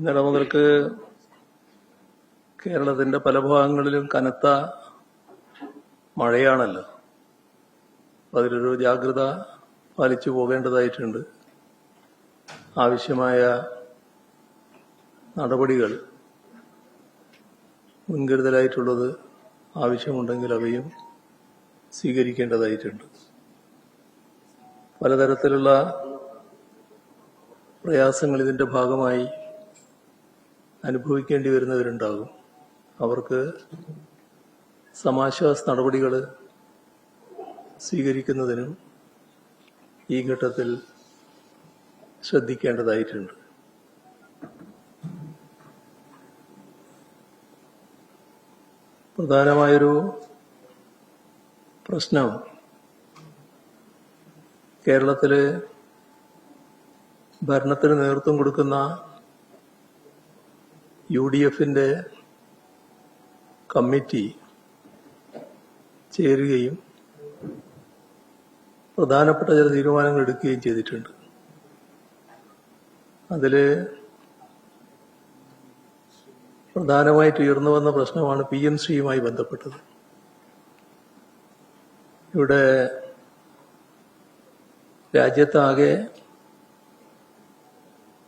ഇന്നലെ മുതൽക്ക് കേരളത്തിന്റെ പല ഭാഗങ്ങളിലും കനത്ത മഴയാണല്ലോ. അതിലൊരു ജാഗ്രത പാലിച്ചു പോകേണ്ടതായിട്ടുണ്ട്. ആവശ്യമായ നടപടികൾ മുൻകരുതലായിട്ടുള്ളത് ആവശ്യമുണ്ടെങ്കിൽ അവയും സ്വീകരിക്കേണ്ടതായിട്ടുണ്ട്. പലതരത്തിലുള്ള പ്രയാസങ്ങൾ ഇതിന്റെ ഭാഗമായി അനുഭവിക്കേണ്ടി വരുന്നവരുണ്ടാകും. അവർക്ക് സമാശ്വാസ നടപടികൾ സ്വീകരിക്കുന്നതിനും ഈ ഘട്ടത്തിൽ ശ്രദ്ധിക്കേണ്ടതായിട്ടുണ്ട്. പ്രധാനമായൊരു പ്രശ്നം കേരളത്തില് ഭരണത്തിന് നേതൃത്വം കൊടുക്കുന്ന UDF-ന്റെ കമ്മിറ്റി ചേരുകയും പ്രധാനപ്പെട്ട ചില തീരുമാനങ്ങൾ എടുക്കുകയും ചെയ്തിട്ടുണ്ട്. അതില് പ്രധാനമായിട്ട് ഉയർന്നു വന്ന പ്രശ്നമാണ് PMശ്രീയുമായി ബന്ധപ്പെട്ടത്. ഇവിടെ രാജ്യത്താകെ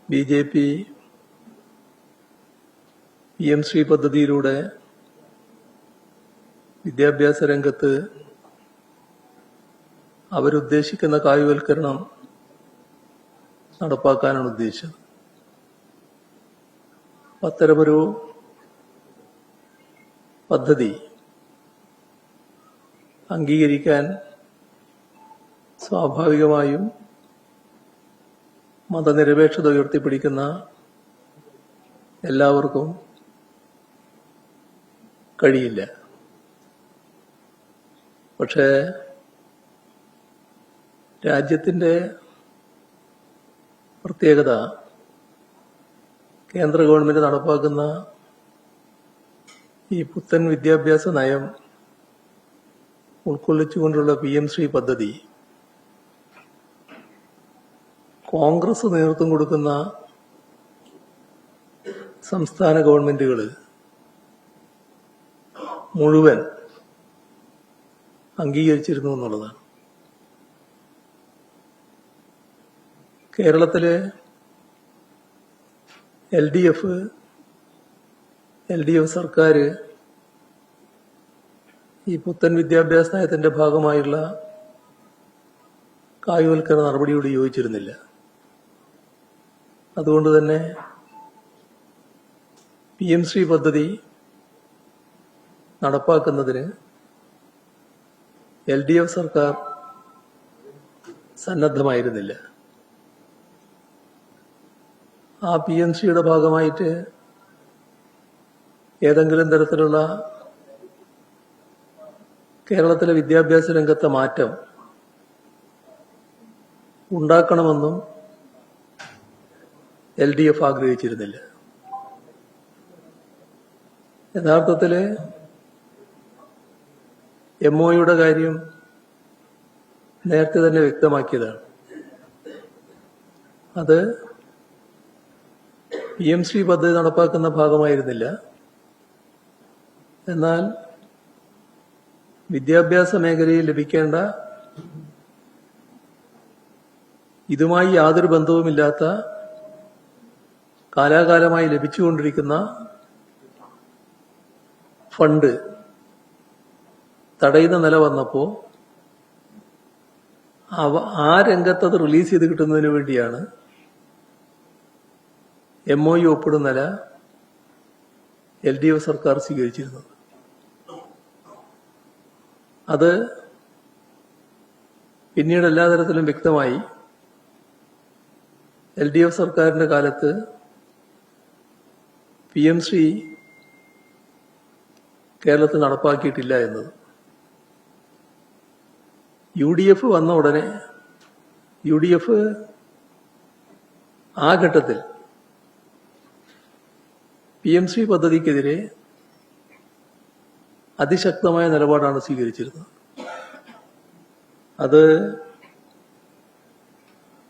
BJP PMശ്രീ പദ്ധതിയിലൂടെ വിദ്യാഭ്യാസ രംഗത്ത് അവരുദ്ദേശിക്കുന്ന കായികവൽക്കരണം നടപ്പാക്കാനാണ് ഉദ്ദേശിച്ചത്. അത്തരമൊരു പദ്ധതി അംഗീകരിക്കാൻ സ്വാഭാവികമായും മതനിരപേക്ഷത ഉയർത്തിപ്പിടിക്കുന്ന എല്ലാവർക്കും കഴിയില്ല. പക്ഷേ രാജ്യത്തിന്റെ പ്രത്യേകത കേന്ദ്ര ഗവൺമെന്റ് നടപ്പാക്കുന്ന ഈ പുത്തൻ വിദ്യാഭ്യാസ നയം ഉൾക്കൊള്ളിച്ചുകൊണ്ടുള്ള PMശ്രീ പദ്ധതി കോൺഗ്രസ് നേതൃത്വം കൊടുക്കുന്ന സംസ്ഥാന ഗവൺമെന്റുകൾ മുഴുവൻ അംഗീകരിച്ചിരുന്നു എന്നുള്ളതാണ്. കേരളത്തിലെ LDF സർക്കാർ ഈ പുത്തൻ വിദ്യാഭ്യാസ നയത്തിന്റെ ഭാഗമായുള്ള കായികവൽക്കരണ നടപടിയോട് യോജിച്ചിരുന്നില്ല. അതുകൊണ്ട് തന്നെ PMശ്രീ പദ്ധതി നടപ്പാക്കുന്നതിന് LDF സർക്കാർ സന്നദ്ധമായിരുന്നില്ല. ആ PMശ്രീയുടെ ഭാഗമായിട്ട് ഏതെങ്കിലും തരത്തിലുള്ള കേരളത്തിലെ വിദ്യാഭ്യാസ രംഗത്തെ മാറ്റം ഉണ്ടാക്കണമെന്നും LDF ആഗ്രഹിച്ചിരുന്നില്ല. യഥാർത്ഥത്തില് MOയുടെ കാര്യം നേരത്തെ തന്നെ വ്യക്തമാക്കിയതാണ്. അത് PMശ്രീ പദ്ധതി നടപ്പാക്കുന്ന ഭാഗമായിരുന്നില്ല. എന്നാൽ വിദ്യാഭ്യാസ മേഖലയിൽ ലഭിക്കേണ്ട ഇതുമായി യാതൊരു ബന്ധവുമില്ലാത്ത കാലാകാലമായി ലഭിച്ചുകൊണ്ടിരിക്കുന്ന ഫണ്ട് തടയുന്ന നില വന്നപ്പോ ആ രംഗത്തത് റിലീസ് ചെയ്ത് കിട്ടുന്നതിന് വേണ്ടിയാണ് MOU ഒപ്പിടുന്ന നില LDF സർക്കാർ സ്വീകരിച്ചിരുന്നത്. അത് പിന്നീട് എല്ലാ തരത്തിലും വ്യക്തമായി. LDF സർക്കാരിന്റെ കാലത്ത് PMശ്രീ കേരളത്തിൽ നടപ്പാക്കിയിട്ടില്ല എന്നത്. UDF വന്ന ഉടനെ UDF ആ ഘട്ടത്തിൽ PMശ്രീ പദ്ധതിക്കെതിരെ അതിശക്തമായ നിലപാടാണ് സ്വീകരിച്ചിരുന്നത്. അത്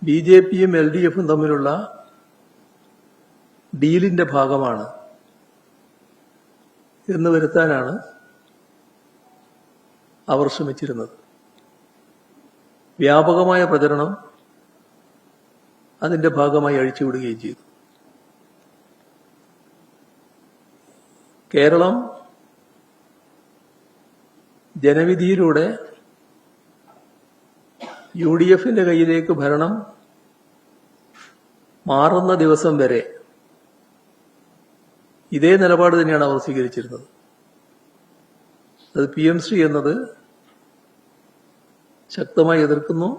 BJPയും LDFും തമ്മിലുള്ള ഡീലിന്റെ ഭാഗമാണ് എന്ന് വരുത്താനാണ് അവർ ശ്രമിച്ചിരുന്നത്. വ്യാപകമായ പ്രചരണം അതിന്റെ ഭാഗമായി അഴിച്ചുവിടുകയും ചെയ്തു. കേരളം ജനവിധിയിലൂടെ UDFന്റെ കയ്യിലേക്ക് ഭരണം മാറുന്ന ദിവസം വരെ ഇതേ നിലപാട് തന്നെയാണ് അവർ സ്വീകരിച്ചിരുന്നത്. അത് PM ശ്രീ എന്നത് ശക്തമായി എതിർക്കുന്നു.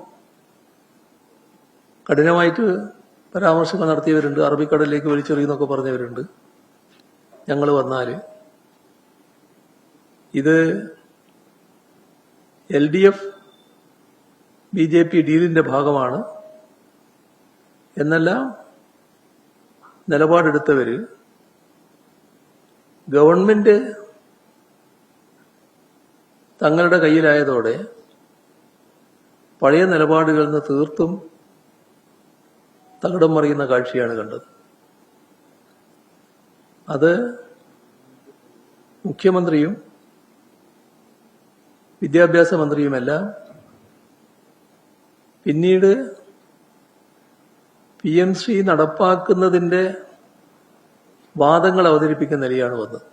കഠിനമായിട്ട് പരാമർശങ്ങൾ നടത്തിയവരുണ്ട്. അറബിക്കടലിലേക്ക് വലിച്ചെറിയുന്നൊക്കെ പറഞ്ഞവരുണ്ട്. ഞങ്ങൾ വന്നാൽ ഇത് LDF BJP ഡീലിന്റെ ഭാഗമാണ് എന്നെല്ലാം നിലപാടെടുത്തവര് ഗവൺമെന്റ് തങ്ങളുടെ കയ്യിലായതോടെ പഴയ നിലപാടുകളിൽ നിന്ന് തീർത്തും തകിടം മറിയുന്ന കാഴ്ചയാണ് കണ്ടത്. അത് മുഖ്യമന്ത്രിയും വിദ്യാഭ്യാസ മന്ത്രിയുമെല്ലാം പിന്നീട് PM ശ്രീ നടപ്പാക്കുന്നതിന്റെ വാദങ്ങൾ അവതരിപ്പിക്കുന്ന നിലയാണ് വന്നത്.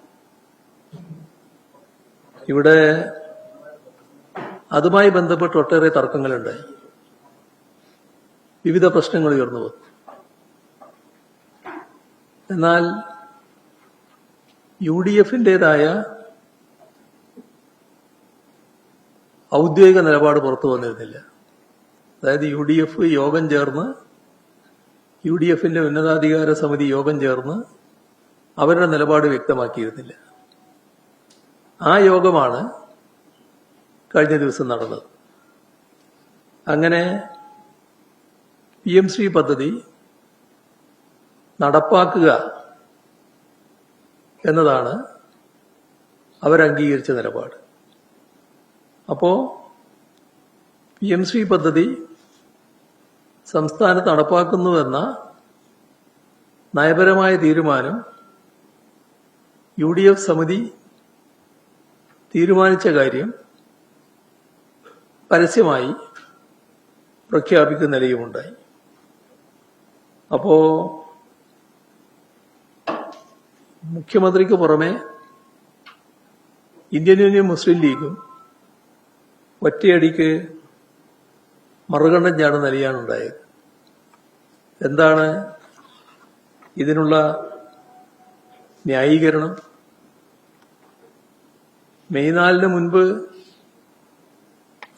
ഇവിടെ അതുമായി ബന്ധപ്പെട്ട് ഒട്ടേറെ തർക്കങ്ങളുണ്ടായി. വിവിധ പ്രശ്നങ്ങൾ ഉയർന്നു വന്നു. എന്നാൽ UDFന്റേതായ ഔദ്യോഗിക നിലപാട് പുറത്തു വന്നിരുന്നില്ല. അതായത് UDF യോഗം ചേർന്ന് UDFന്റെ ഉന്നതാധികാര സമിതി യോഗം ചേർന്ന് അവരുടെ നിലപാട് വ്യക്തമാക്കിയിരുന്നില്ല. ആ യോഗമാണ് കഴിഞ്ഞ ദിവസം നടന്നത്. അങ്ങനെ PM ശ്രീ പദ്ധതി നടപ്പാക്കുക എന്നതാണ് അവരംഗീകരിച്ച നിലപാട്. അപ്പോ PM ശ്രീ പദ്ധതി സംസ്ഥാനത്ത് നടപ്പാക്കുന്നുവെന്ന നയപരമായ തീരുമാനം UDF സമിതി തീരുമാനിച്ച കാര്യം പരസ്യമായി പ്രഖ്യാപിക്കുന്ന നിലയുമുണ്ടായി. അപ്പോ മുഖ്യമന്ത്രിക്ക് പുറമെ ഇന്ത്യൻ യൂണിയൻ മുസ്ലിം ലീഗും ഒറ്റയടിക്ക് മറുകണ്ഠം ചാടുന്ന നിലയാണ് ഉണ്ടായത്. എന്താണ് ഇതിനുള്ള ന്യായീകരണം? മെയ് 4 മുൻപ്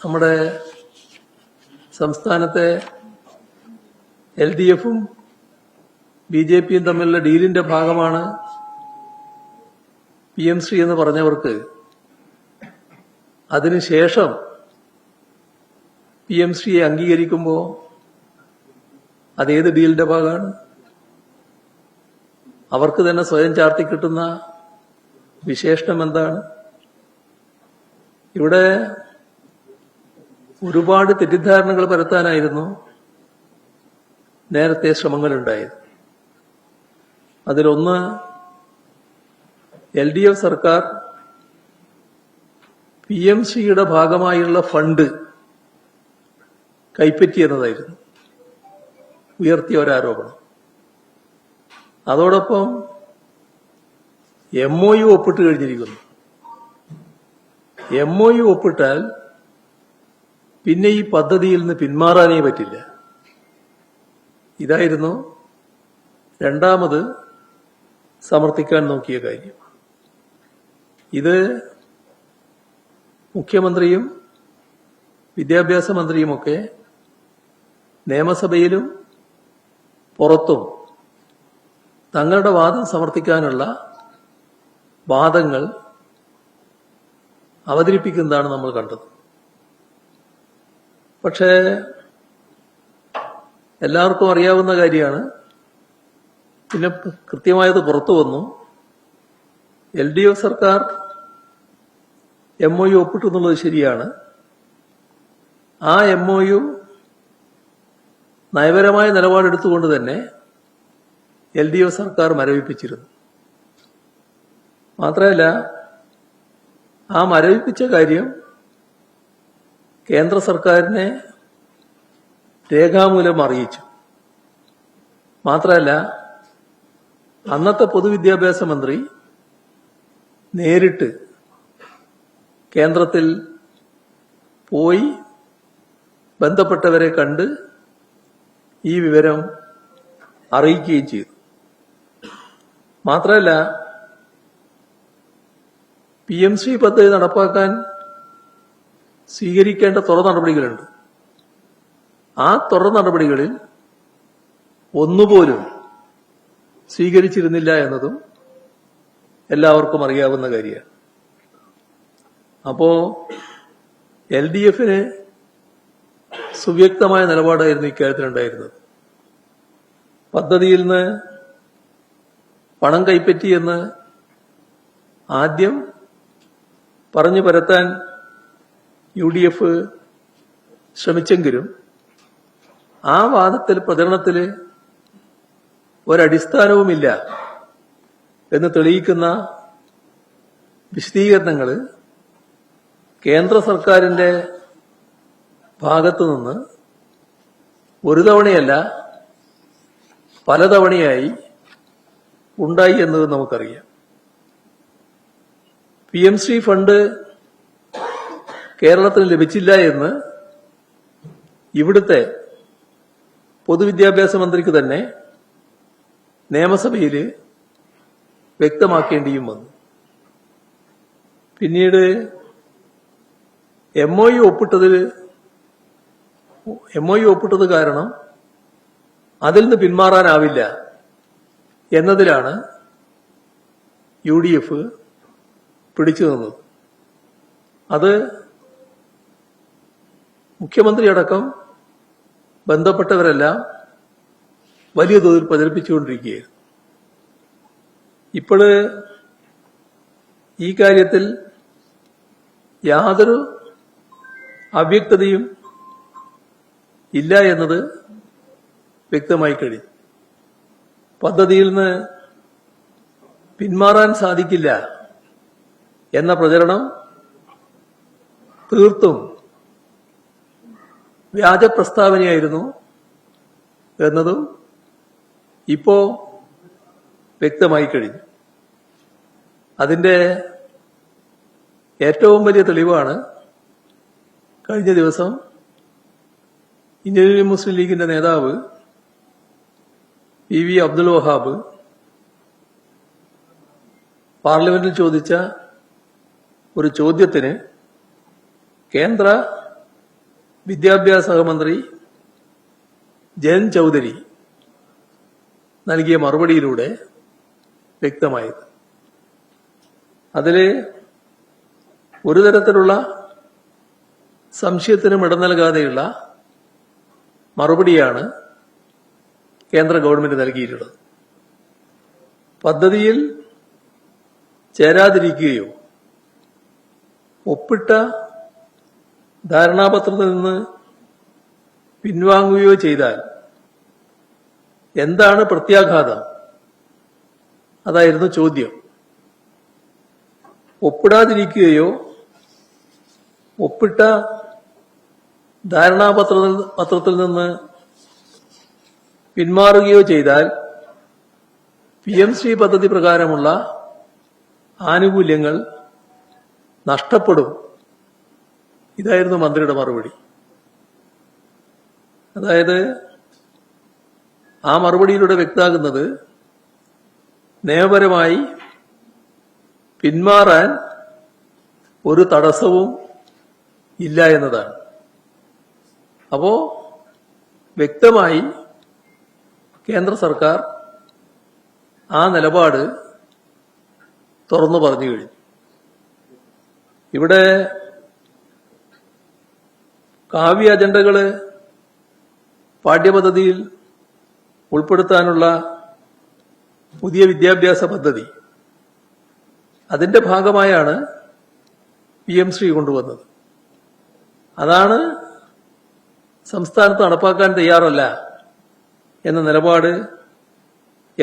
നമ്മുടെ സംസ്ഥാനത്തെ LDFും BJPയും തമ്മിലുള്ള ഡീലിന്റെ ഭാഗമാണ് PM ശ്രീ എന്ന് പറഞ്ഞവർക്ക് അതിനുശേഷം PM ശ്രീയെ അംഗീകരിക്കുമ്പോൾ അതേത് ഡീലിന്റെ ഭാഗമാണ്? അവർക്ക് തന്നെ സ്വയം ചാർത്തി കിട്ടുന്ന വിശേഷണം എന്താണ്? ഇവിടെ ഒരുപാട് തെറ്റിദ്ധാരണകൾ പരത്താനായിരുന്നു നേരത്തെ ശ്രമങ്ങളുണ്ടായത്. അതിലൊന്ന്, LDF സർക്കാർ PM ശ്രീയുടെ ഭാഗമായുള്ള ഫണ്ട് കൈപ്പറ്റിയെന്നതായിരുന്നു ഉയർത്തിയ ഒരാരോപണം. അതോടൊപ്പം MOU ഒപ്പിട്ട് കഴിഞ്ഞിരിക്കുന്നു. MOU ഒപ്പിട്ടാൽ പിന്നെ ഈ പദ്ധതിയിൽ നിന്ന് പിന്മാറാനേ പറ്റില്ല. ഇതായിരുന്നു രണ്ടാമത് സമർത്ഥിക്കാൻ നോക്കിയ കാര്യം. ഇത് മുഖ്യമന്ത്രിയും വിദ്യാഭ്യാസ മന്ത്രിയുമൊക്കെ നിയമസഭയിലും പുറത്തും തങ്ങളുടെ വാദം സമർത്ഥിക്കാനുള്ള വാദങ്ങൾ അവതരിപ്പിക്കുന്നതാണ് നമ്മൾ കണ്ടത്. പക്ഷേ എല്ലാവർക്കും അറിയാവുന്ന കാര്യമാണ്, പിന്നെ കൃത്യമായത് പുറത്തു വന്നു. LDF സർക്കാർ MOU ഒപ്പിട്ടു എന്നുള്ളത് ശരിയാണ്. ആ MOU നയപരമായ നിലപാടെടുത്തുകൊണ്ട് തന്നെ LDF സർക്കാർ മരവിപ്പിച്ചിരുന്നു. മാത്രമല്ല, ആ മരവിപ്പിച്ച കാര്യം കേന്ദ്ര സർക്കാരിനെ രേഖാമൂലം അറിയിച്ചു. മാത്രമല്ല, അന്നത്തെ പൊതുവിദ്യാഭ്യാസ മന്ത്രി നേരിട്ട് കേന്ദ്രത്തിൽ പോയി ബന്ധപ്പെട്ടവരെ കണ്ട് ഈ വിവരം അറിയിക്കുകയും ചെയ്തു. മാത്രമല്ല, PMC പദ്ധതി നടപ്പാക്കാൻ സ്വീകരിക്കേണ്ട തുടർ നടപടികളുണ്ട്. ആ തുടർ നടപടികളിൽ ഒന്നുപോലും സ്വീകരിച്ചിരുന്നില്ല എന്നതും എല്ലാവർക്കും അറിയാവുന്ന കാര്യമാണ്. അപ്പോ LDFന് സുവ്യക്തമായ നിലപാടായിരുന്നു ഇക്കാര്യത്തിലുണ്ടായിരുന്നത്. പദ്ധതിയിൽ നിന്ന് പണം കൈപ്പറ്റിയെന്ന് ആദ്യം പറഞ്ഞു പരത്താൻ UDF ശ്രമിച്ചെങ്കിലും ആ വാദത്തിൽ പ്രചരണത്തിൽ ഒരടിസ്ഥാനവുമില്ല എന്ന് തെളിയിക്കുന്ന വിശദീകരണങ്ങൾ കേന്ദ്ര സർക്കാരിന്റെ ഭാഗത്തുനിന്ന് ഒരു തവണയല്ല പലതവണയായി ഉണ്ടായി എന്നത് നമുക്കറിയാം. PMC ഫണ്ട് കേരളത്തിന് ലഭിച്ചില്ല എന്ന് ഇവിടുത്തെ പൊതുവിദ്യാഭ്യാസ മന്ത്രിക്ക് തന്നെ നിയമസഭയിൽ വ്യക്തമാക്കേണ്ടിയും വന്നു. പിന്നീട് MOU ഒപ്പിട്ടത് കാരണം അതിൽ നിന്ന് പിന്മാറാനാവില്ല എന്നതിലാണ് UDF പിടിച്ചു നിന്നത്. അത് മുഖ്യമന്ത്രിയടക്കം ബന്ധപ്പെട്ടവരെല്ലാം വലിയ തോതിൽ പ്രചരിപ്പിച്ചുകൊണ്ടിരിക്കുകയായിരുന്നു. ഇപ്പോൾ ഈ കാര്യത്തിൽ യാതൊരു അവ്യക്തതയും ഇല്ല എന്നത് വ്യക്തമായി കഴിഞ്ഞു. പദ്ധതിയിൽ നിന്ന് പിന്മാറാൻ സാധിക്കില്ല എന്ന പ്രചരണം തീർത്തും വ്യാജ പ്രസ്താവനയായിരുന്നു എന്നതും ഇപ്പോ വ്യക്തമായി കഴിഞ്ഞു. അതിന്റെ ഏറ്റവും വലിയ തെളിവാണ് കഴിഞ്ഞ ദിവസം ഇന്ത്യൻ യൂണിയൻ മുസ്ലിം ലീഗിന്റെ നേതാവ് PV അബ്ദുൽ വഹാബ് പാർലമെന്റിൽ ചോദിച്ച ഒരു ചോദ്യത്തിന് കേന്ദ്ര വിദ്യാഭ്യാസ സഹമന്ത്രി ജയന്ത് ചൌധരി നൽകിയ മറുപടിയിലൂടെ വ്യക്തമായത്. അതില് ഒരു തരത്തിലുള്ള സംശയത്തിനും ഇടം നൽകാതെയുള്ള മറുപടിയാണ് കേന്ദ്ര ഗവൺമെന്റ് നൽകിയിട്ടുള്ളത്. പദ്ധതിയിൽ ചേരാതിരിക്കുകയോ ഒപ്പിട്ട ധാരണാപത്രത്തിൽ നിന്ന് പിൻവാങ്ങുകയോ ചെയ്താൽ എന്താണ് പ്രത്യാഘാതം? അതായിരുന്നു ചോദ്യം. ഒപ്പിടാതിരിക്കുകയോ ഒപ്പിട്ട ധാരണാപത്രത്തിൽ നിന്ന് പിന്മാറുകയോ ചെയ്താൽ PMC പദ്ധതി പ്രകാരമുള്ള ആനുകൂല്യങ്ങൾ നഷ്ടപ്പെടും. ഇതായിരുന്നു മന്ത്രിയുടെ മറുപടി. അതായത് ആ മറുപടിയിലൂടെ വ്യക്തമാകുന്നത് നിയമപരമായി പിന്മാറാൻ ഒരു തടസ്സവും ഇല്ല എന്നതാണ്. അപ്പോ വ്യക്തമായി കേന്ദ്ര സർക്കാർ ആ നിലപാട് തുറന്നു പറഞ്ഞു കഴിഞ്ഞു. ഇവിടെ കാവ്യ അജണ്ടകള് പാഠ്യപദ്ധതിയിൽ ഉൾപ്പെടുത്താനുള്ള പുതിയ വിദ്യാഭ്യാസ പദ്ധതി, അതിന്റെ ഭാഗമായാണ് PMC കൊണ്ടുവന്നത്. അതാണ് സംസ്ഥാനത്ത് നടപ്പാക്കാൻ തയ്യാറല്ല എന്ന നിലപാട്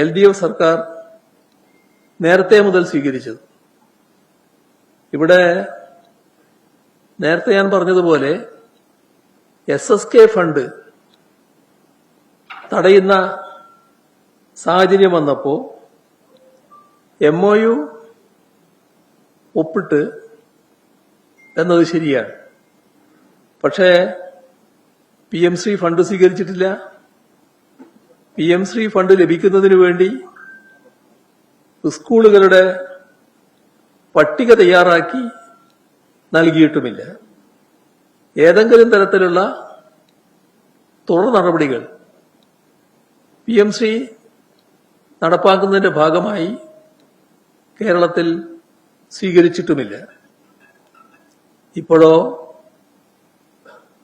LDF സർക്കാർ നേരത്തെ മുതൽ സ്വീകരിച്ചത്. ഇവിടെ നേരത്തെ ഞാൻ പറഞ്ഞതുപോലെ SSK ഫണ്ട് തടയുന്ന സാഹചര്യം വന്നപ്പോൾ MOU ഒപ്പിട്ട് എന്നത് ശരിയാണ്. പക്ഷേ PM-ശ്രീ ഫണ്ട് സ്വീകരിച്ചിട്ടില്ല. PM-ശ്രീ ഫണ്ട് ലഭിക്കുന്നതിന് വേണ്ടി സ്കൂളുകളുടെ പട്ടിക തയ്യാറാക്കി നൽകിയിട്ടുമില്ല. ഏതെങ്കിലും തരത്തിലുള്ള തുടർ നടപടികൾ PM-ശ്രീ നടപ്പാക്കുന്നതിന്റെ ഭാഗമായി കേരളത്തിൽ സ്വീകരിച്ചിട്ടുമില്ല.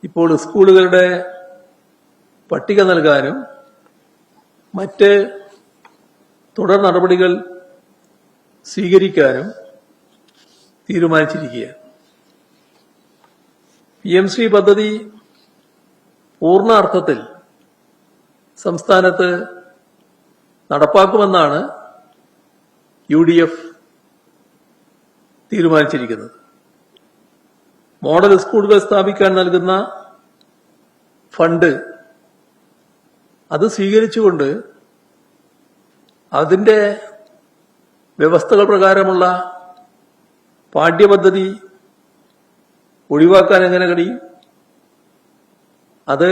ഇപ്പോൾ സ്കൂളുകളുടെ പട്ടിക നൽകാനും മറ്റ് തുടർ നടപടികൾ സ്വീകരിക്കാനും തീരുമാനിച്ചിരിക്കുകയാണ്. PM-ശ്രീ പദ്ധതി പൂർണ്ണ അർത്ഥത്തിൽ സംസ്ഥാനത്ത് നടപ്പാക്കുമെന്നാണ് UDF തീരുമാനിച്ചിരിക്കുന്നത്. മോഡൽ സ്കൂളുകൾ സ്ഥാപിക്കാൻ നൽകുന്ന ഫണ്ട് അത് സ്വീകരിച്ചുകൊണ്ട് അതിന്റെ വ്യവസ്ഥകൾ പ്രകാരമുള്ള പാഠ്യപദ്ധതി ഒഴിവാക്കാൻ എങ്ങനെ കഴിയും? അത്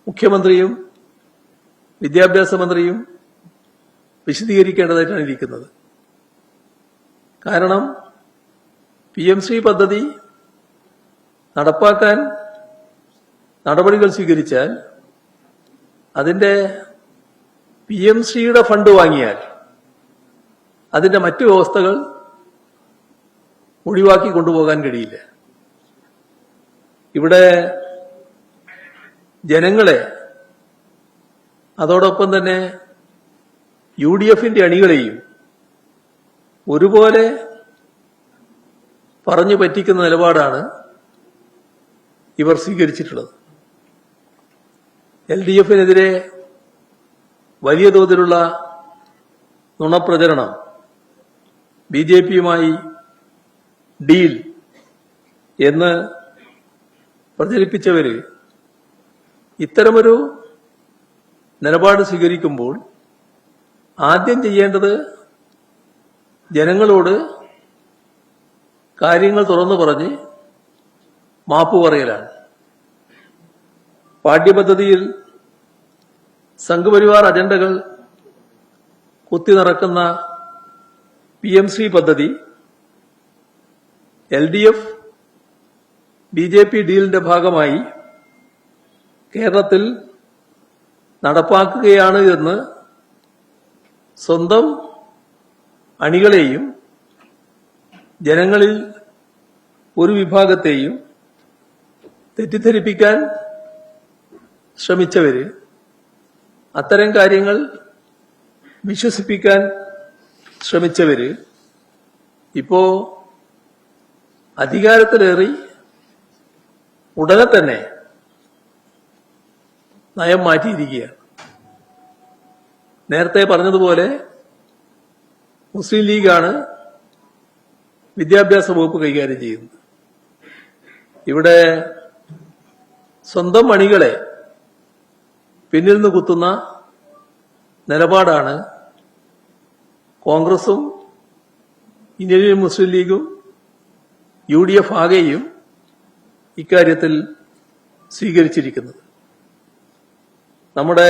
മുഖ്യമന്ത്രിയും വിദ്യാഭ്യാസ മന്ത്രിയും വിശദീകരിക്കേണ്ടതായിട്ടാണ് ഇരിക്കുന്നത്. കാരണം PM-ശ്രീ പദ്ധതി നടപ്പാക്കാൻ നടപടികൾ സ്വീകരിച്ചാൽ അതിന്റെ PM-ശ്രീയുടെ ഫണ്ട് വാങ്ങിയാൽ അതിന്റെ മറ്റു വ്യവസ്ഥകൾ ഒഴിവാക്കി കൊണ്ടുപോകാൻ കഴിയില്ല. ഇവിടെ ജനങ്ങളെ അതോടൊപ്പം തന്നെ UDF-ന്റെ അണികളെയും ഒരുപോലെ പറഞ്ഞു പറ്റിക്കുന്ന നിലപാടാണ് ഇവർ സ്വീകരിച്ചിട്ടുള്ളത്. LDF-നെതിരെ വലിയ തോതിലുള്ള നുണപ്രചരണം BJP-യുമായി ഡീൽ എന്ന് പ്രചരിപ്പിച്ചവര് ഇത്തരമൊരു നിലപാട് സ്വീകരിക്കുമ്പോൾ ആദ്യം ചെയ്യേണ്ടത് ജനങ്ങളോട് കാര്യങ്ങൾ തുറന്നു പറഞ്ഞ് മാപ്പ് പറയലാണ്. പാഠ്യപദ്ധതിയിൽ സംഘപരിവാർ അജണ്ടകൾ കുത്തി നിറക്കുന്ന PM-ശ്രീ പദ്ധതി LDF BJP ഡീലിന്റെ ഭാഗമായി കേരളത്തിൽ നടപ്പാക്കുകയാണ് എന്ന് സ്വന്തം അണികളെയും ജനങ്ങളിൽ ഒരു വിഭാഗത്തെയും തെറ്റിദ്ധരിപ്പിക്കാൻ ശ്രമിച്ചവര്, അത്തരം കാര്യങ്ങൾ വിശ്വസിപ്പിക്കാൻ ശ്രമിച്ചവര് ഇപ്പോ അധികാരത്തിലേറി ഉടനെ തന്നെ നയം മാറ്റിയിരിക്കുകയാണ്. നേരത്തെ പറഞ്ഞതുപോലെ മുസ്ലിം ലീഗാണ് വിദ്യാഭ്യാസ വകുപ്പ് കൈകാര്യം ചെയ്യുന്നത്. ഇവിടെ സ്വന്തം അണികളെ പിന്നിൽ നിന്ന് കുത്തുന്ന നിലപാടാണ് കോൺഗ്രസും ഇന്ത്യൻ മുസ്ലിം ലീഗും UDF ആകെയും ഇക്കാര്യത്തിൽ സ്വീകരിച്ചിരിക്കുന്നത്. നമ്മുടെ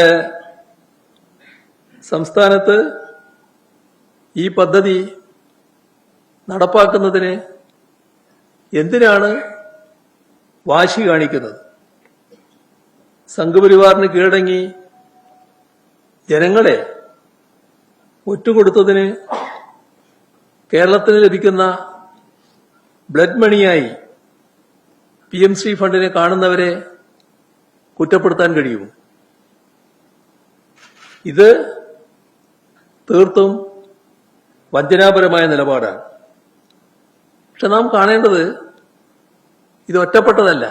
സംസ്ഥാനത്ത് ഈ പദ്ധതി നടപ്പാക്കുന്നതിന് എന്തിനാണ് വാശി കാണിക്കുന്നത്? സംഘപരിവാറിന് കീഴടങ്ങി ജനങ്ങളെ ഒറ്റുകൊടുത്തതിന് കേരളത്തിന് ലഭിക്കുന്ന ബ്ലഡ് മണിയായി PM-ശ്രീ ഫണ്ടിനെ കാണുന്നവരെ കുറ്റപ്പെടുത്താൻ കഴിയുമോ? ഇത് തീർത്തും വഞ്ചനാപരമായ നിലപാടാണ്. പക്ഷെ നാം കാണേണ്ടത് ഇത് ഒറ്റപ്പെട്ടതല്ല.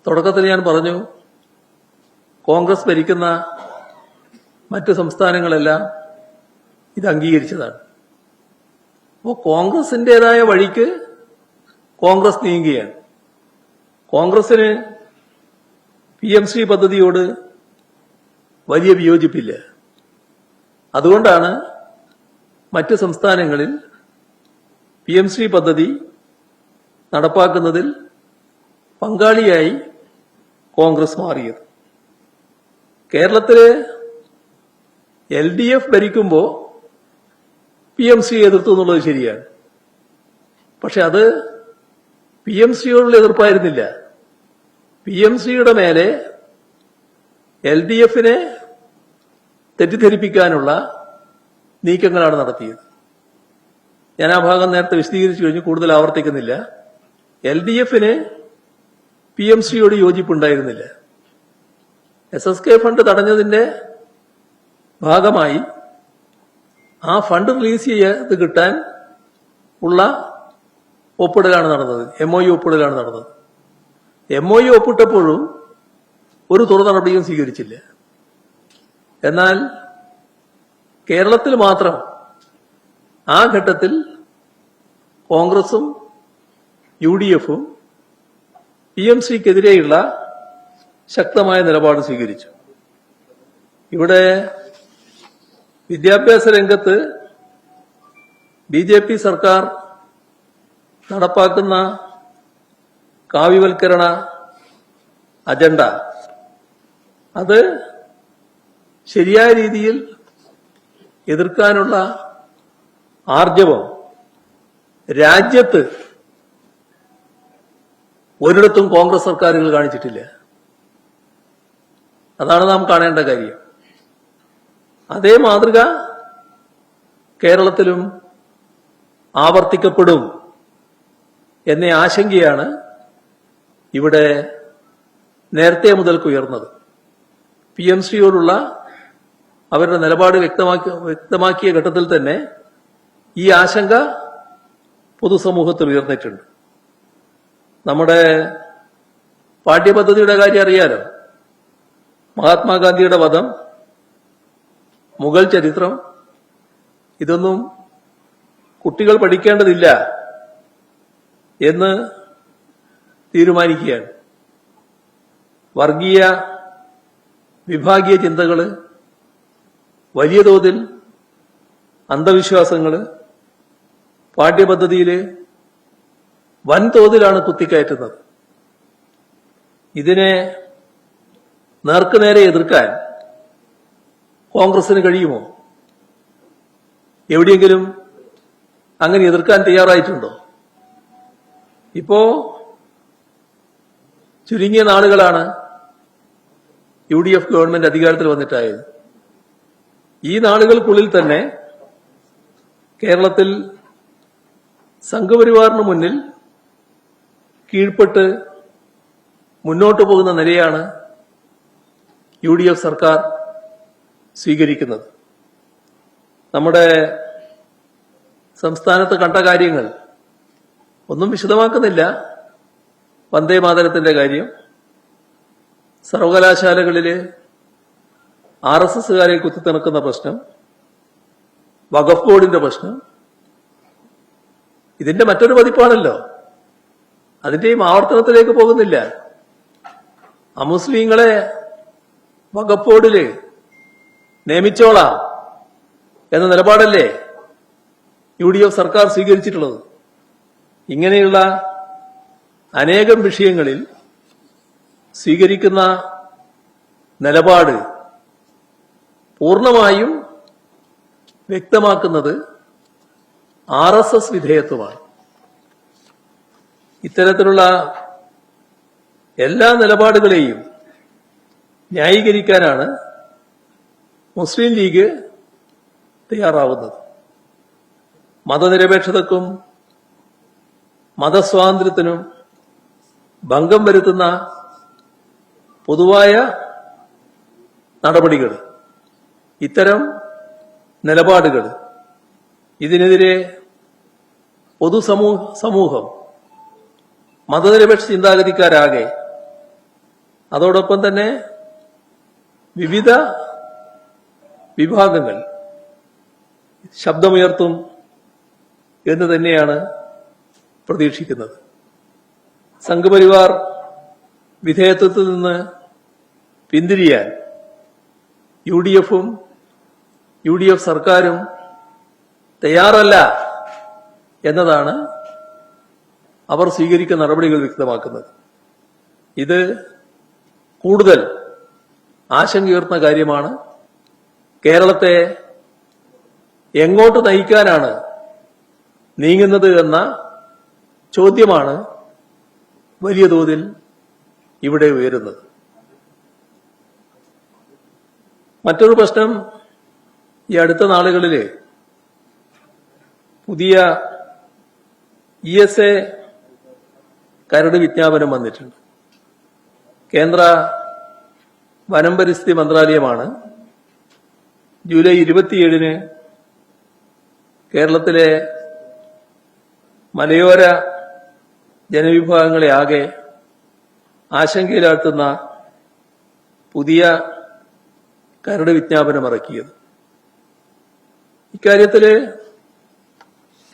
തുടക്കത്തിൽ ഞാൻ പറഞ്ഞു, കോൺഗ്രസ് ഭരിക്കുന്ന മറ്റ് സംസ്ഥാനങ്ങളെല്ലാം ഇത് അംഗീകരിച്ചതാണ്. അപ്പോൾ കോൺഗ്രസിൻ്റെതായ വഴിക്ക് കോൺഗ്രസ് നീങ്ങുകയാണ്. കോൺഗ്രസിന് PMC പദ്ധതിയോട് വലിയ വിയോജിപ്പില്ല. അതുകൊണ്ടാണ് മറ്റ് സംസ്ഥാനങ്ങളിൽ PMC പദ്ധതി നടപ്പാക്കുന്നതിൽ പങ്കാളിയായി കോൺഗ്രസ് മാറിയത്. കേരളത്തില് LDF ഭരിക്കുമ്പോൾ PMC എതിർത്തു എന്നുള്ളത് ശരിയാണ്. പക്ഷെ അത് PMCയോടുള്ള എതിർപ്പായിരുന്നില്ല. PMCയുടെ മേലെ LDFനെ തെറ്റിദ്ധരിപ്പിക്കാനുള്ള നീക്കങ്ങളാണ് നടത്തിയത്. ഞാൻ ആ ഭാഗം നേരത്തെ വിശദീകരിച്ചു കഴിഞ്ഞു, കൂടുതൽ ആവർത്തിക്കുന്നില്ല. LDFന് PMCയോട് യോജിപ്പുണ്ടായിരുന്നില്ല. SSK ഫണ്ട് തടഞ്ഞതിന്റെ ഭാഗമായി ആ ഫണ്ട് റിലീസ് ചെയ്ത് കിട്ടാൻ ഉള്ള ഒപ്പിടലാണ് നടന്നത്. MOU ഒപ്പിടലാണ് നടന്നത്. MOU ഒപ്പിട്ടപ്പോഴും ഒരു തുടർ നടപടിയും സ്വീകരിച്ചില്ല. എന്നാൽ കേരളത്തിൽ മാത്രം ആ ഘട്ടത്തിൽ കോൺഗ്രസും UDFും PMCക്കെതിരെയുള്ള ശക്തമായ നിലപാട് സ്വീകരിച്ചു. ഇവിടെ വിദ്യാഭ്യാസ രംഗത്ത് BJP സർക്കാർ നടപ്പാക്കുന്ന കാവ്യവൽക്കരണ അജണ്ട അത് ശരിയായ രീതിയിൽ എതിർക്കാനുള്ള ആർജവം രാജ്യത്ത് ഒരിടത്തും കോൺഗ്രസ് സർക്കാരുകൾ കാണിച്ചിട്ടില്ല. അതാണ് നാം കാണേണ്ട കാര്യം. അതേ മാതൃക കേരളത്തിലും ആവർത്തിക്കപ്പെടും എന്ന ആശങ്കയാണ് ഇവിടെ നേരത്തെ മുതൽക്ക് ഉയർന്നത്. PMCയോടുള്ള അവരുടെ നിലപാട് വ്യക്തമാക്കിയ ഘട്ടത്തിൽ തന്നെ ഈ ആശങ്ക പൊതുസമൂഹത്തിൽ ഉയർന്നിട്ടുണ്ട്. നമ്മുടെ പാഠ്യപദ്ധതിയുടെ കാര്യം അറിയാലോ. മഹാത്മാഗാന്ധിയുടെ വധം, മുഗൾ ചരിത്രം, ഇതൊന്നും കുട്ടികൾ പഠിക്കേണ്ടതില്ല എന്ന് തീരുമാനിക്കുകയാണ്. വർഗീയ വിഭാഗീയ ചിന്തകള്, വലിയ തോതിൽ അന്ധവിശ്വാസങ്ങള് പാഠ്യപദ്ധതിയിൽ വൻതോതിലാണ് കുത്തിക്കയറ്റുന്നത്. ഇതിനെ നേർക്കുനേരെ എതിർക്കാൻ കോൺഗ്രസിന് കഴിയുമോ? എവിടെയെങ്കിലും അങ്ങനെ എതിർക്കാൻ തയ്യാറായിട്ടുണ്ടോ? ഇപ്പോ ചുരുങ്ങിയ നാളുകളാണ് UDF ഗവൺമെന്റ് അധികാരത്തിൽ വന്നിട്ടായത്. ഈ നാളുകൾക്കുള്ളിൽ തന്നെ കേരളത്തിൽ സംഘപരിവാറിന് മുന്നിൽ കീഴ്പ്പെട്ട് മുന്നോട്ടു പോകുന്ന നിലയാണ് UDF സർക്കാർ സ്വീകരിക്കുന്നത്. നമ്മുടെ സംസ്ഥാനത്ത് കണ്ട കാര്യങ്ങൾ ഒന്നും വിശദമാക്കുന്നില്ല. വന്ദേമാതരത്തിന്റെ കാര്യം, സർവകലാശാലകളില് RSSകാരെ കുത്തിത്തിണക്കുന്ന പ്രശ്നം, വഖഫ് ബോർഡിന്റെ പ്രശ്നം, ഇതിന്റെ മറ്റൊരു പതിപ്പാണല്ലോ. അതിന്റെയും ആവർത്തനത്തിലേക്ക് പോകുന്നില്ല. അമുസ്ലിങ്ങളെ വഖഫ് ബോർഡില് നിയമിച്ചോളാം എന്ന നിലപാടല്ലേ UDF സർക്കാർ സ്വീകരിച്ചിട്ടുള്ളത്. ഇങ്ങനെയുള്ള അനേകം വിഷയങ്ങളിൽ സ്വീകരിക്കുന്ന നിലപാട് പൂർണ്ണമായും വ്യക്തമാക്കുന്നത് RSS വിധേയത്വമാണ്. ഇത്തരത്തിലുള്ള എല്ലാ നിലപാടുകളെയും ന്യായീകരിക്കാനാണ് മുസ്ലിം ലീഗ് തയ്യാറാവുന്നത്. മതനിരപേക്ഷതക്കും മതസ്വാതന്ത്ര്യത്തിനും ഭംഗം വരുത്തുന്ന പൊതുവായ നടപടികൾ, ഇത്തരം നിലപാടുകൾ, ഇതിനെതിരെ പൊതുസമൂഹം, മതനിരപേക്ഷ ചിന്താഗതിക്കാരാകെ, അതോടൊപ്പം തന്നെ വിവിധ വിഭാഗങ്ങൾ ശബ്ദമുയർത്തും എന്ന് തന്നെയാണ് പ്രതീക്ഷിക്കുന്നത്. സംഘപരിവാർ വിധേയത്വത്തിൽ നിന്ന് പിന്തിരിയാൻ യുഡിഎഫും യുഡിഎഫ് സർക്കാരും തയ്യാറല്ല എന്നതാണ് അവർ സ്വീകരിക്കുന്ന നടപടികൾ വ്യക്തമാക്കുന്നത്. ഇത് കൂടുതൽ ആശങ്കയുയർത്തുന്ന കാര്യമാണ്. കേരളത്തെ എങ്ങോട്ട് നയിക്കാനാണ് നീങ്ങുന്നത് എന്ന ചോദ്യമാണ് വലിയ തോതിൽ ഇവിടെ ഉയരുന്നത്. മറ്റൊരു പ്രശ്നം, ഈ അടുത്ത നാളുകളിൽ പുതിയ ESA കരട് വിജ്ഞാപനം വന്നിട്ടുണ്ട്. കേന്ദ്ര വനം പരിസ്ഥിതി മന്ത്രാലയമാണ് ജൂലൈ 27-ന് കേരളത്തിലെ മലയോര ജനവിഭാഗങ്ങളെ ആകെ ആശങ്കയിലാഴ്ത്തുന്ന പുതിയ കരട് വിജ്ഞാപനം ഇറക്കിയത്. ഇക്കാര്യത്തിൽ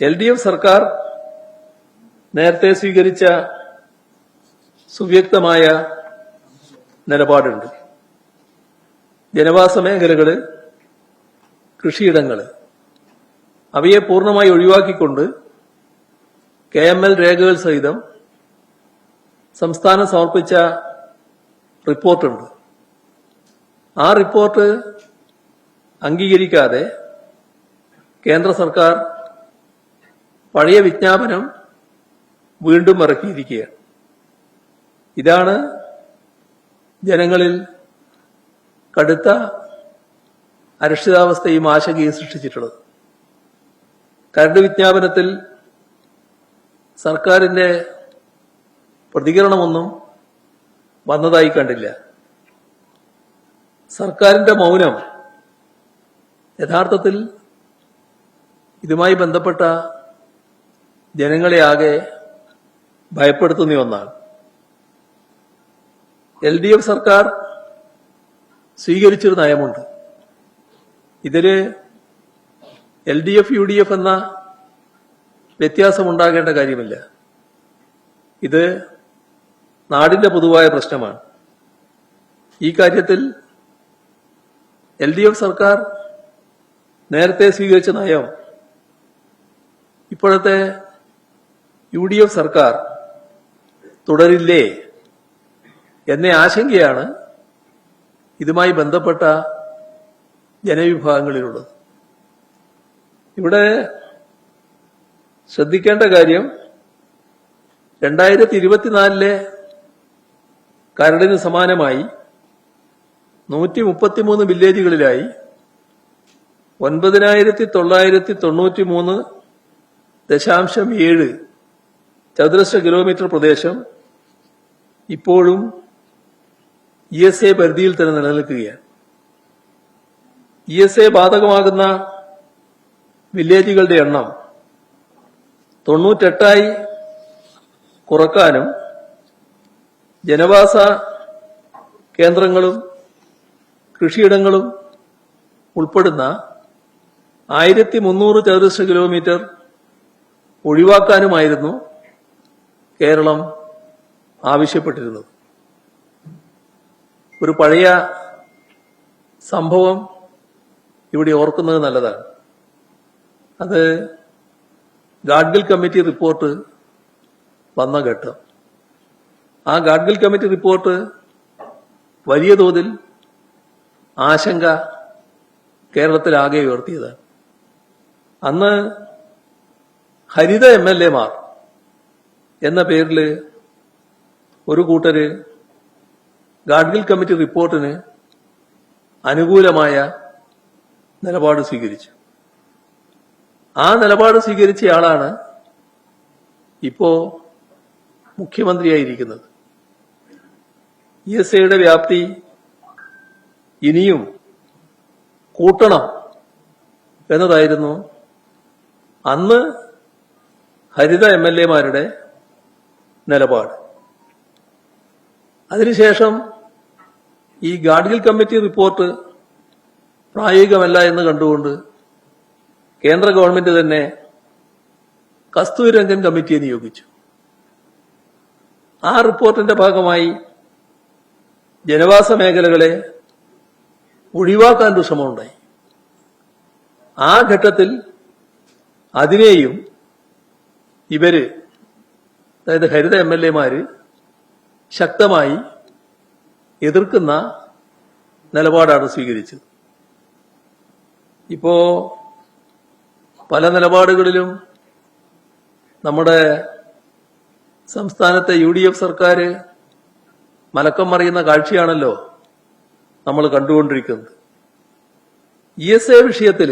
LDF സർക്കാർ നേരത്തെ സ്വീകരിച്ച സുവ്യക്തമായ നിലപാടുണ്ട്. ജനവാസ മേഖലകള്, കൃഷിയിടങ്ങള് അവയെ പൂർണ്ണമായി ഒഴിവാക്കിക്കൊണ്ട് KML രേഖകൾ സഹിതം സംസ്ഥാനം സമർപ്പിച്ച റിപ്പോർട്ടുണ്ട്. ആ റിപ്പോർട്ട് അംഗീകരിക്കാതെ കേന്ദ്ര സർക്കാർ പഴയ വിജ്ഞാപനം വീണ്ടും ഇറക്കിയിരിക്കുകയാണ്. ഇതാണ് ജനങ്ങളിൽ കടുത്ത അരക്ഷിതാവസ്ഥയും ആശങ്കയും സൃഷ്ടിച്ചിട്ടുള്ളത്. കരട് വിജ്ഞാപനത്തിൽ സർക്കാരിന്റെ പ്രതികരണമൊന്നും വന്നതായി കണ്ടില്ല. സർക്കാരിന്റെ മൗനം യഥാർത്ഥത്തിൽ ഇതുമായി ബന്ധപ്പെട്ട ജനങ്ങളെ ആകെ ഭയപ്പെടുത്തുന്ന ഒന്നാണ്. LDF സർക്കാർ സ്വീകരിച്ചൊരു നയമുണ്ട്. ഇതില് LDF UDF എന്ന വ്യത്യാസമുണ്ടാകേണ്ട കാര്യമില്ല. ഇത് നാടിന്റെ പൊതുവായ പ്രശ്നമാണ്. ഈ കാര്യത്തിൽ LDF സർക്കാർ നേരത്തെ സ്വീകരിച്ച നയം ഇപ്പോഴത്തെ UDF സർക്കാർ തുടരില്ലേ എന്ന ആശങ്കയാണ് ഇതുമായി ബന്ധപ്പെട്ട ജനവിഭാഗങ്ങളിലുള്ളത്. ഇവിടെ ശ്രദ്ധിക്കേണ്ട കാര്യം, 2024 കരടിന് സമാനമായി 133 വില്ലേജുകളിലായി 9993.7 ചതുരശ്ര കിലോമീറ്റർ പ്രദേശം ഇപ്പോഴും ESA പരിധിയിൽ തന്നെ നിലനിൽക്കുകയാണ്. ESA ബാധകമാകുന്ന വില്ലേജുകളുടെ എണ്ണം 98 കുറക്കാനും ജനവാസ കേന്ദ്രങ്ങളും കൃഷിയിടങ്ങളും ഉൾപ്പെടുന്ന 1300 ചതുരശ്ര കിലോമീറ്റർ ഒഴിവാക്കാനുമായിരുന്നു കേരളം ആവശ്യപ്പെട്ടിരുന്നത്. ഒരു പഴയ സംഭവം ഇവിടെ ഓർക്കുന്നത് നല്ലതാണ്. അത് ഗാഡ്ഗിൽ കമ്മിറ്റി റിപ്പോർട്ട് വന്ന ഘട്ടം. ആ ഗാഡ്ഗിൽ കമ്മിറ്റി റിപ്പോർട്ട് വലിയ തോതിൽ ആശങ്ക കേരളത്തിലാകെ ഉയർത്തിയതാണ്. അന്ന് ഹരിത MLA-മാർ എന്ന പേരിൽ ഒരു കൂട്ടര് ഗാഡ്ഗിൽ കമ്മിറ്റി റിപ്പോർട്ടിന് അനുകൂലമായ നിലപാട് സ്വീകരിച്ചു. ആ നിലപാട് സ്വീകരിച്ചയാളാണ് ഇപ്പോ മുഖ്യമന്ത്രിയായിരിക്കുന്നത്. ESAയുടെ വ്യാപ്തി ഇനിയും കൂട്ടണം എന്നതായിരുന്നു അന്ന് ഹരിത MLA-മാരുടെ നിലപാട്. അതിനുശേഷം ഈ ഗാഡ്ഗിൽ കമ്മിറ്റി റിപ്പോർട്ട് പ്രായോഗികമല്ല എന്ന് കണ്ടുകൊണ്ട് കേന്ദ്ര ഗവൺമെന്റ് തന്നെ കസ്തൂരിരംഗൻ കമ്മിറ്റിയെ നിയോഗിച്ചു. ആ റിപ്പോർട്ടിന്റെ ഭാഗമായി ജനവാസ മേഖലകളെ ഒഴിവാക്കാനൊരു ശ്രമമുണ്ടായി. ആ ഘട്ടത്തിൽ അതിനെയും ഇവര്, അതായത് ഹരിത MLA-മാര് ശക്തമായി എതിർക്കുന്ന നിലപാടാണ് സ്വീകരിച്ചത്. ഇപ്പോ പല നിലപാടുകളിലും നമ്മുടെ സംസ്ഥാനത്തെ UDF സർക്കാർ മലക്കം മറിയുന്ന കാഴ്ചയാണല്ലോ നമ്മൾ കണ്ടുകൊണ്ടിരിക്കുന്നത്. ESA വിഷയത്തിൽ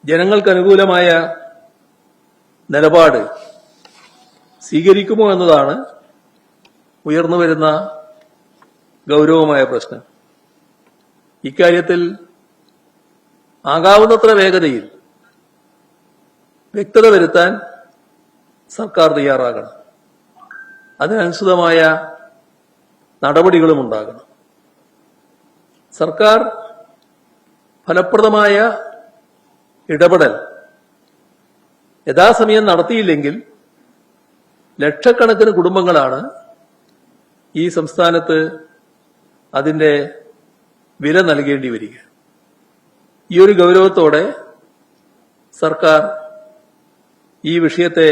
ജനങ്ങൾക്ക് അനുകൂലമായ നിലപാട് സ്വീകരിക്കുമോ എന്നതാണ് ഉയർന്നുവരുന്ന ഗൗരവമായ പ്രശ്നം. ഇക്കാര്യത്തിൽ ആകാവുന്നത്ര വേഗതയിൽ വ്യക്തത വരുത്താൻ സർക്കാർ തയ്യാറാകണം. അതിനനുസൃതമായ നടപടികളും ഉണ്ടാകണം. സർക്കാർ ഫലപ്രദമായ ഇടപെടൽ യഥാസമയം നടത്തിയില്ലെങ്കിൽ ലക്ഷക്കണക്കിന് കുടുംബങ്ങളാണ് ഈ സംസ്ഥാനത്ത് അതിന്റെ വില നൽകേണ്ടി വരിക. ഈ ഒരു ഗൗരവത്തോടെ സർക്കാർ ഈ വിഷയത്തെ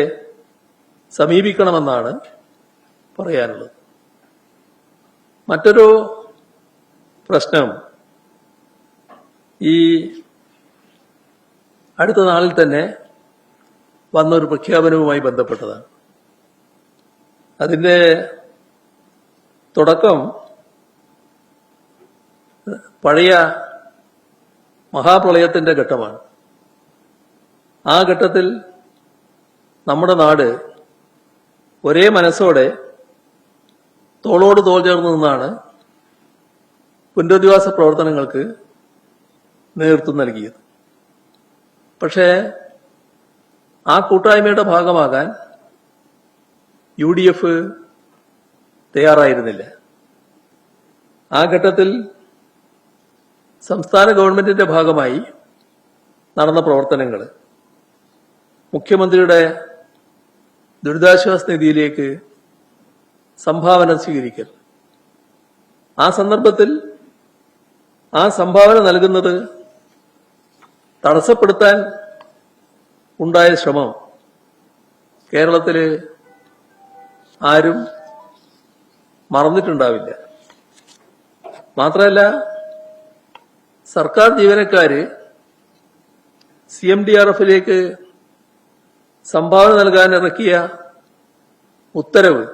സമീപിക്കണമെന്നാണ് പറയാനുള്ളത്. മറ്റൊരു പ്രശ്നം ഈ അടുത്ത നാളിൽ തന്നെ വന്നൊരു പ്രഖ്യാപനവുമായി ബന്ധപ്പെട്ടതാണ്. അതിന്റെ തുടക്കം പഴയ മഹാപ്രളയത്തിന്റെ ഘട്ടമാണ്. ആ ഘട്ടത്തിൽ നമ്മുടെ നാട് ഒരേ മനസ്സോടെ തോളോട് തോൾ ചേർന്ന് നിന്നാണ് പുനരധിവാസ പ്രവർത്തനങ്ങൾക്ക് നേതൃത്വം നൽകിയത്. പക്ഷേ ആ കൂട്ടായ്മയുടെ ഭാഗമാകാൻ UDF തയ്യാറായിരുന്നില്ല. ആ ഘട്ടത്തിൽ സംസ്ഥാന ഗവൺമെന്റിന്റെ ഭാഗമായി നടന്ന പ്രവർത്തനങ്ങൾ, മുഖ്യമന്ത്രിയുടെ ദുരിതാശ്വാസ നിധിയിലേക്ക് സംഭാവന സ്വീകരിക്കൽ, ആ സന്ദർഭത്തിൽ ആ സംഭാവന നൽകുന്നത് തടസ്സപ്പെടുത്താൻ ഉണ്ടായ ശ്രമം കേരളത്തില് ആരും മറന്നിട്ടുണ്ടാവില്ല. മാത്രമല്ല, സർക്കാർ ജീവനക്കാര് CMDRF-ലേക്ക് സംഭാവന നൽകാൻ ഇറക്കിയ ഉത്തരവ്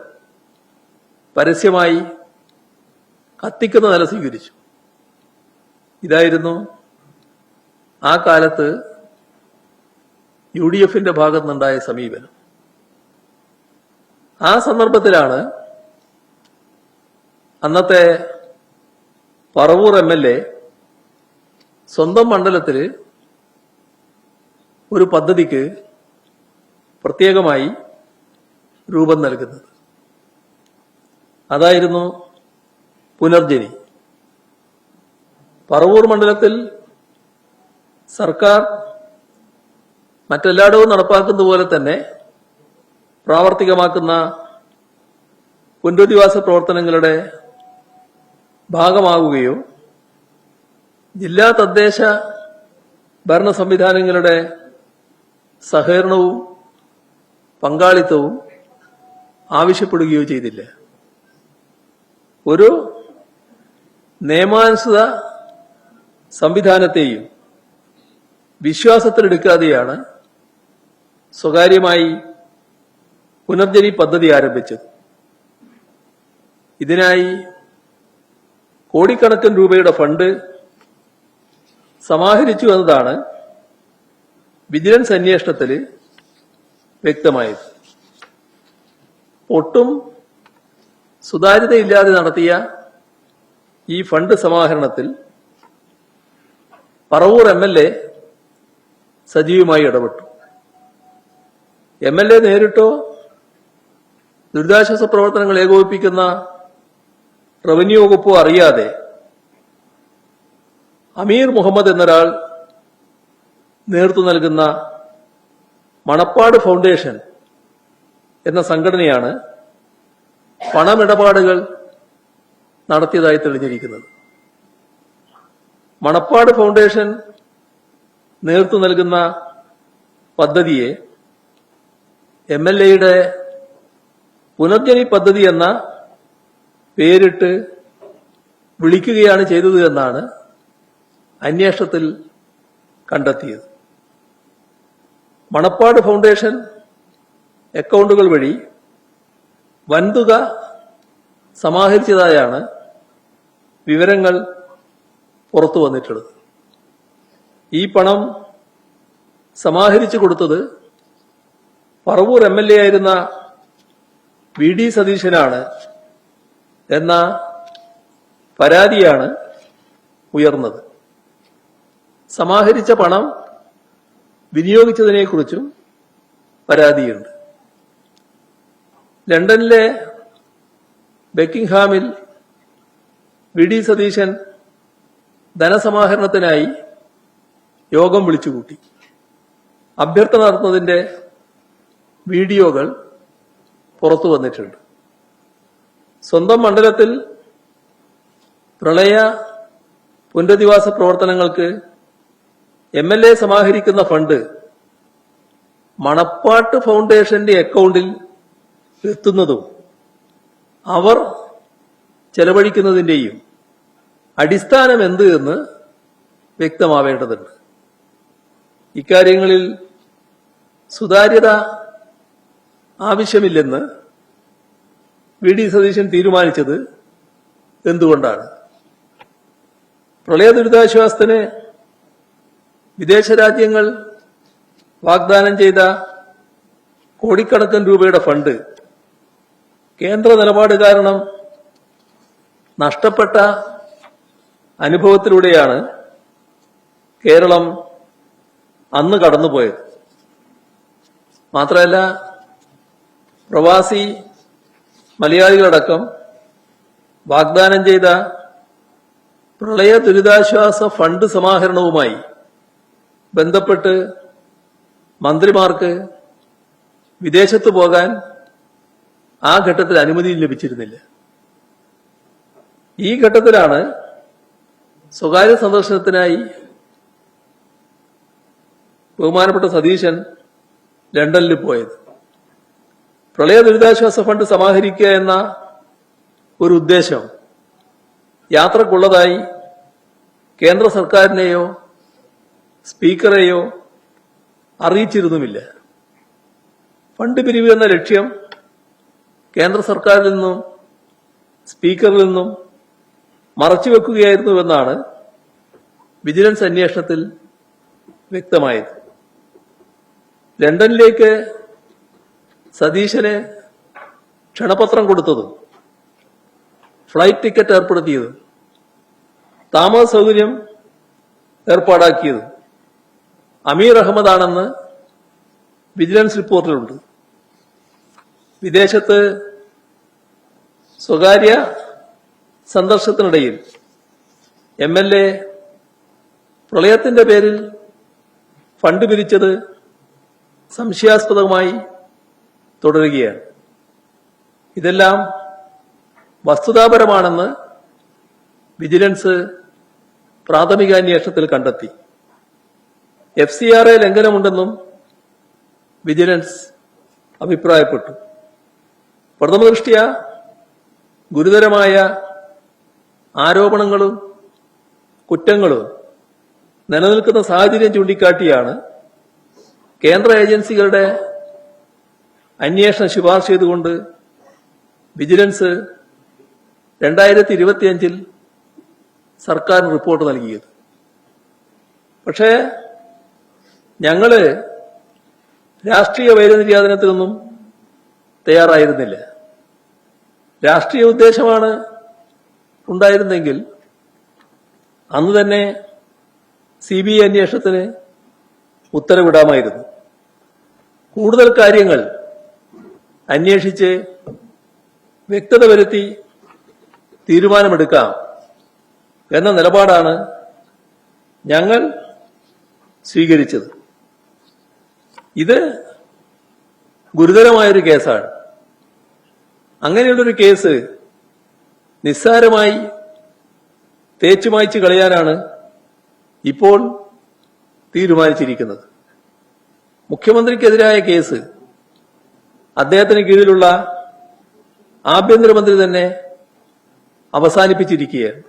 പരസ്യമായി കത്തിക്കുന്ന നില സ്വീകരിച്ചു. ഇതായിരുന്നു ആ കാലത്ത് UDF-ന്റെ ഭാഗത്തുനിന്നുണ്ടായ സമീപനം. ആ സന്ദർഭത്തിലാണ് അന്നത്തെ പറവൂർ MLA സ്വന്തം മണ്ഡലത്തിൽ ഒരു പദ്ധതിക്ക് പ്രത്യേകമായി രൂപം നൽകുന്നത്. അതായിരുന്നു പുനർജനി. പറവൂർ മണ്ഡലത്തിൽ സർക്കാർ മറ്റെല്ലായിടവും നടപ്പാക്കുന്ന പോലെ തന്നെ പ്രാവർത്തികമാക്കുന്ന പുനരധിവാസ പ്രവർത്തനങ്ങളുടെ ഭാഗമാകുകയോ ജില്ലാ തദ്ദേശ ഭരണ സംവിധാനങ്ങളുടെ സഹകരണവും പങ്കാളിത്തവും ആവശ്യപ്പെടുകയോ ചെയ്തില്ല. ഒരു നിയമാനുസൃത സംവിധാനത്തെയും വിശ്വാസത്തിലെടുക്കാതെയാണ് സ്വകാര്യമായി പുനർജനി പദ്ധതി ആരംഭിച്ചത്. ഇതിനായി കോടിക്കണക്കിന് രൂപയുടെ ഫണ്ട് സമാഹരിച്ചു എന്നതാണ് വിജിലൻസ് അന്വേഷണത്തിൽ വ്യക്തമായത്. ഒട്ടും സുതാര്യതയില്ലാതെ നടത്തിയ ഈ ഫണ്ട് സമാഹരണത്തിൽ പറവൂർ MLA സജീവമായി ഇടപെട്ടു. MLA നേരിട്ടോ ദുരിതാശ്വാസ പ്രവർത്തനങ്ങൾ ഏകോപിപ്പിക്കുന്ന റവന്യൂ വകുപ്പോ അറിയാതെ അമീർ മുഹമ്മദ് എന്നൊരാൾ നേതൃത്വം നൽകുന്ന മണപ്പാട് ഫൗണ്ടേഷൻ എന്ന സംഘടനയാണ് പണമിടപാടുകൾ നടത്തിയതായി തെളിഞ്ഞിരിക്കുന്നത്. മണപ്പാട് ഫൗണ്ടേഷൻ നേതൃത്വം നൽകുന്ന പദ്ധതിയെ MLAയുടെ പുനർജനി പദ്ധതി എന്ന പേരിട്ട് വിളിക്കുകയാണ് ചെയ്തത് എന്നാണ് അന്വേഷണത്തിൽ കണ്ടെത്തിയത്. മണപ്പാട് ഫൗണ്ടേഷൻ അക്കൗണ്ടുകൾ വഴി വൻതുക സമാഹരിച്ചതായാണ് വിവരങ്ങൾ പുറത്തു വന്നിട്ടുള്ളത്. ഈ പണം സമാഹരിച്ചു കൊടുത്തത് പറവൂർ MLA ആയിരുന്ന VD സതീശനാണ് എന്ന പരാതിയാണ് ഉയർന്നത്. സമാഹരിച്ച പണം വിനിയോഗിച്ചതിനെക്കുറിച്ചും പരാതിയുണ്ട്. ലണ്ടനിലെ ബക്കിംഗ്ഹാമിൽ VD സതീശൻ ധനസമാഹരണത്തിനായി യോഗം വിളിച്ചുകൂട്ടി. അഭ്യർത്ഥന നടത്തുന്നതിന്റെ വീഡിയോകൾ പുറത്തു വന്നിട്ടുണ്ട്. സ്വന്തം മണ്ഡലത്തിൽ പ്രളയ പുനരധിവാസ പ്രവർത്തനങ്ങൾക്ക് MLA സമാഹരിക്കുന്ന ഫണ്ട് മണപ്പാട്ട് ഫൗണ്ടേഷന്റെ അക്കൗണ്ടിൽ എത്തുന്നതും അവർ ചെലവഴിക്കുന്നതിന്റെയും അടിസ്ഥാനം എന്ത് എന്ന് വ്യക്തമാവേണ്ടതുണ്ട്. ഇക്കാര്യങ്ങളിൽ സുതാര്യത ആവശ്യമില്ലെന്ന് VD സതീശൻ തീരുമാനിച്ചത് എന്തുകൊണ്ടാണ്? പ്രളയ ദുരിതാശ്വാസത്തിന് വിദേശ രാജ്യങ്ങൾ വാഗ്ദാനം ചെയ്ത കോടിക്കണക്കിന് രൂപയുടെ ഫണ്ട് കേന്ദ്ര നിലപാട് കാരണം നഷ്ടപ്പെട്ട അനുഭവത്തിലൂടെയാണ് കേരളം അന്ന് കടന്നുപോയത്. മാത്രമല്ല, പ്രവാസി മലയാളികളടക്കം വാഗ്ദാനം ചെയ്ത പ്രളയ ദുരിതാശ്വാസ ഫണ്ട് സമാഹരണവുമായി ബന്ധപ്പെട്ട് മന്ത്രിമാർക്ക് വിദേശത്ത് പോകാൻ ആ ഘട്ടത്തിൽ അനുമതി ലഭിച്ചിരുന്നില്ല. ഈ ഘട്ടത്തിലാണ് സ്വകാര്യ സന്ദർശനത്തിനായി ബഹുമാനപ്പെട്ട സതീശൻ ലണ്ടനിൽ പോയത്. പ്രളയ ദുരിതാശ്വാസ ഫണ്ട് സമാഹരിക്കുക എന്ന ഒരു ഉദ്ദേശം യാത്രക്കുള്ളതായി കേന്ദ്ര സർക്കാരിനെയോ സ്പീക്കറെയോ അറിയിച്ചിരുന്നുമില്ല. ഫണ്ട് പിരിവ് എന്ന ലക്ഷ്യം കേന്ദ്ര സർക്കാരിൽ നിന്നും സ്പീക്കറിൽ നിന്നും മറച്ചുവെക്കുകയായിരുന്നുവെന്നാണ് വിജിലൻസ് അന്വേഷണത്തിൽ വ്യക്തമായത്. ലണ്ടനിലേക്ക് സതീശന് ക്ഷണപത്രം കൊടുത്തതും ഫ്ലൈറ്റ് ടിക്കറ്റ് ഏർപ്പെടുത്തിയതും താമസ സൗകര്യം ഏർപ്പാടാക്കിയതും അമീർ അഹമ്മദാണെന്ന് വിജിലൻസ് റിപ്പോർട്ടിലുണ്ട്. വിദേശത്ത് സ്വകാര്യ സന്ദർശനത്തിനിടയിൽ MLA പ്രളയത്തിന്റെ പേരിൽ ഫണ്ട് പിരിച്ചത് സംശയാസ്പദമായി തുടരുകയാണ്. ഇതെല്ലാം വസ്തുതാപരമാണെന്ന് വിജിലൻസ് പ്രാഥമികാന്വേഷണത്തിൽ കണ്ടെത്തി. FCRA ലംഘനമുണ്ടെന്നും വിജിലൻസ് അഭിപ്രായപ്പെട്ടു. പ്രഥമദൃഷ്ട്യാ ഗുരുതരമായ ആരോപണങ്ങളും കുറ്റങ്ങളും നിലനിൽക്കുന്ന സാഹചര്യം ചൂണ്ടിക്കാട്ടിയാണ് കേന്ദ്ര ഏജൻസികളുടെ അന്വേഷണം ശുപാർശ ചെയ്തുകൊണ്ട് വിജിലൻസ് 2025 സർക്കാരിന് റിപ്പോർട്ട് നൽകിയത്. പക്ഷേ ഞങ്ങള് രാഷ്ട്രീയ വൈരനിര്യാതനത്തിനൊന്നും തയ്യാറായിരുന്നില്ല. രാഷ്ട്രീയ ഉദ്ദേശമാണ് ഉണ്ടായിരുന്നെങ്കിൽ അന്ന് തന്നെ CBI അന്വേഷണത്തിന് ഉത്തരവിടാമായിരുന്നു. കൂടുതൽ കാര്യങ്ങൾ അന്വേഷിച്ച് വ്യക്തത വരുത്തി തീരുമാനമെടുക്കാം എന്ന നിലപാടാണ് ഞങ്ങൾ സ്വീകരിച്ചത്. ഇത് ഗുരുതരമായൊരു കേസാണ്. അങ്ങനെയുള്ളൊരു കേസ് നിസ്സാരമായി തേച്ചുമായ്ച്ചു കളയാനാണ് ഇപ്പോൾ തീരുമാനിച്ചിരിക്കുന്നത്. മുഖ്യമന്ത്രിക്കെതിരായ കേസ് അദ്ദേഹത്തിന് കീഴിലുള്ള ആഭ്യന്തരമന്ത്രി തന്നെ അവസാനിപ്പിച്ചിരിക്കുകയാണ്.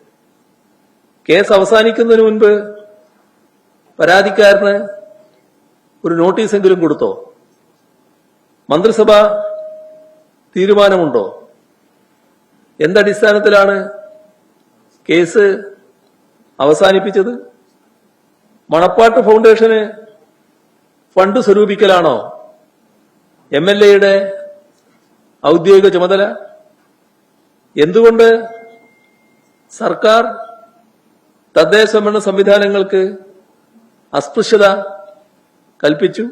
കേസ് അവസാനിക്കുന്നതിന് മുൻപ് പരാതിക്കാരന് ഒരു നോട്ടീസെങ്കിലും കൊടുത്തോ? മന്ത്രിസഭ തീരുമാനമുണ്ടോ? എന്തടിസ്ഥാനത്തിലാണ് കേസ് അവസാനിപ്പിച്ചത്? മണപ്പാട്ട് ഫൗണ്ടേഷന് ഫണ്ട് സ്വരൂപിക്കലാണോ MLAയുടെ ഔദ്യോഗിക ചുമതല? എന്തുകൊണ്ട് സർക്കാർ തദ്ദേശ ഭരണ സംവിധാനങ്ങൾക്ക് അസ്പൃശ്യത കൽപ്പിച്ചു?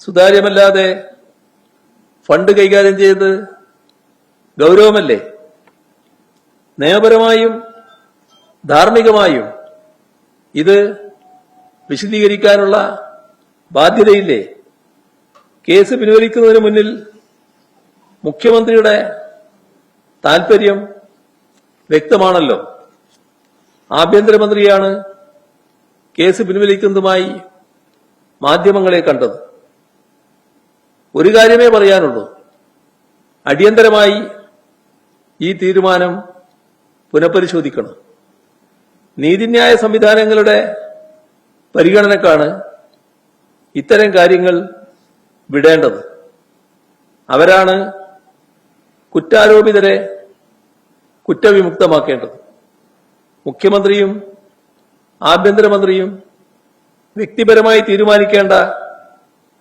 സുതാര്യമല്ലാതെ ഫണ്ട് കൈകാര്യം ചെയ്ത് ഗൗരവമല്ലേ? നിയമപരമായും ധാർമ്മികമായും ഇത് വിശദീകരിക്കാനുള്ള ബാധ്യതയില്ലേ? കേസ് പിൻവലിക്കുന്നതിന് മുന്നിൽ മുഖ്യമന്ത്രിയുടെ താൽപര്യം വ്യക്തമാണല്ലോ. ആഭ്യന്തരമന്ത്രിയാണ് കേസ് പിൻവലിക്കുന്നതുമായി മാധ്യമങ്ങളെ കണ്ടത്. ഒരു കാര്യമേ പറയാനുള്ളൂ, അടിയന്തരമായി ഈ തീരുമാനം പുനഃപരിശോധിക്കണം. നീതിന്യായ സംവിധാനങ്ങളുടെ പരിഗണനക്കാണ് ഇത്തരം കാര്യങ്ങൾ വിടേണ്ടത്. അവരാണ് കുറ്റാരോപിതരെ കുറ്റവിമുക്തമാക്കേണ്ടത്. മുഖ്യമന്ത്രിയും ആഭ്യന്തരമന്ത്രിയും വ്യക്തിപരമായി തീരുമാനിക്കേണ്ട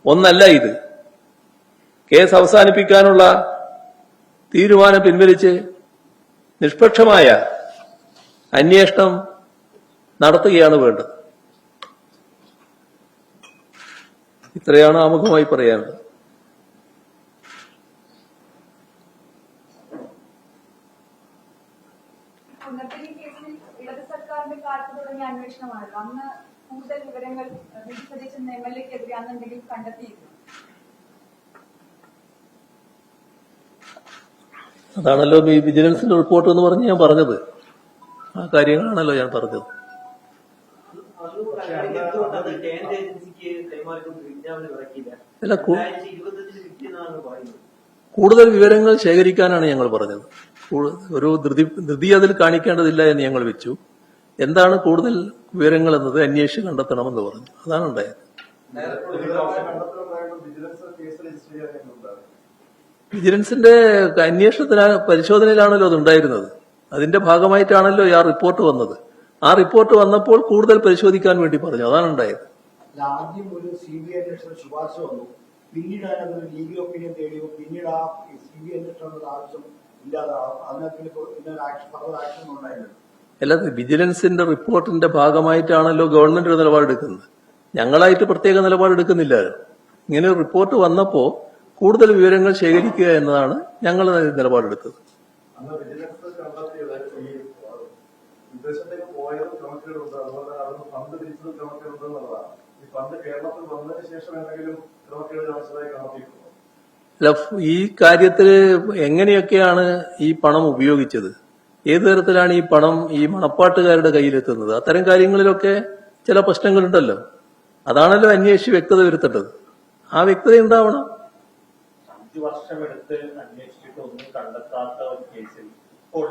ഒന്നല്ല ഇത്. കേസ് അവസാനിപ്പിക്കാനുള്ള തീരുമാനം പിൻവലിച്ച് നിഷ്പക്ഷമായ അന്വേഷണം നടത്തുകയാണ് വേണ്ടത്. ഇത്രയാണ് ആമുഖമായി പറയാനുള്ളത്. ഇടത് സർക്കാരിന്റെ കാലത്ത് തുടങ്ങിയ അന്വേഷണമാണല്ലോ. അന്ന് കൂടുതൽ വിവരങ്ങൾ MLAക്കെതിരെ അന്ന് എന്തെങ്കിലും കണ്ടെത്തിയിരുന്നു? അതാണല്ലോ ഈ വിജിലൻസിന്റെ റിപ്പോർട്ട് എന്ന് പറഞ്ഞ് ഞാൻ പറഞ്ഞത്. ആ കാര്യങ്ങളാണല്ലോ ഞാൻ പറഞ്ഞത്. അല്ല, കൂടുതൽ വിവരങ്ങൾ ശേഖരിക്കാനാണ് ഞങ്ങൾ പറഞ്ഞത്. ഒരു ധൃതി അതിൽ കാണിക്കേണ്ടതില്ല എന്ന് ഞങ്ങൾ വെച്ചു. എന്താണ് കൂടുതൽ വിവരങ്ങൾ എന്നത് അന്വേഷിച്ച് കണ്ടെത്തണമെന്ന് പറഞ്ഞു. അതാണ് ഉണ്ടായത്. വിജിലൻസിന്റെ പരിശോധനയിലാണല്ലോ അതുണ്ടായിരുന്നത്. അതിന്റെ ഭാഗമായിട്ടാണല്ലോ ആ റിപ്പോർട്ട് വന്നത്. ആ റിപ്പോർട്ട് വന്നപ്പോൾ കൂടുതൽ പരിശോധിക്കാൻ വേണ്ടി പറഞ്ഞു. അതാണ് ഉണ്ടായത്. ആദ്യം ഒരു CBI അന്വേഷണ ശുപാർശ വന്നു, പിന്നീട് അതിനൊരു ലീഗൽ ഒപ്പീനിയൻ തേടിയോ, പിന്നീട് ആ CBI അന്വേഷണ ആവശ്യം ഇല്ലാതാവും, അതിനകത്ത് ഫർദർ ആക്ഷൻ ഉണ്ടായിരുന്നു. അല്ല, വിജിലൻസിന്റെ റിപ്പോർട്ടിന്റെ ഭാഗമായിട്ടാണല്ലോ ഗവൺമെന്റ് ഒരു നിലപാടെടുക്കുന്നത്. ഞങ്ങളായിട്ട് പ്രത്യേക നിലപാടെടുക്കുന്നില്ല. ഇങ്ങനെ ഒരു റിപ്പോർട്ട് വന്നപ്പോ കൂടുതൽ വിവരങ്ങൾ ശേഖരിക്കുക എന്നതാണ് ഞങ്ങൾ നിലപാടെടുത്തത്. ഈ കാര്യത്തില് എങ്ങനെയൊക്കെയാണ് ഈ പണം ഉപയോഗിച്ചത്, ഏതു തരത്തിലാണ് ഈ പണം ഈ മണപ്പാട്ടുകാരുടെ കയ്യിലെത്തുന്നത്, അത്തരം കാര്യങ്ങളിലൊക്കെ ചില പ്രശ്നങ്ങളുണ്ടല്ലോ. അതാണല്ലോ അന്വേഷിച്ച് വ്യക്തത വരുത്തേണ്ടത്. ആ വ്യക്തത ഉണ്ടാവണം. 5 വർഷമെടുത്ത് അന്വേഷിച്ചിട്ട് ഒന്നും കണ്ടെത്താത്ത ഒരു കേസിൽ ഇപ്പോൾ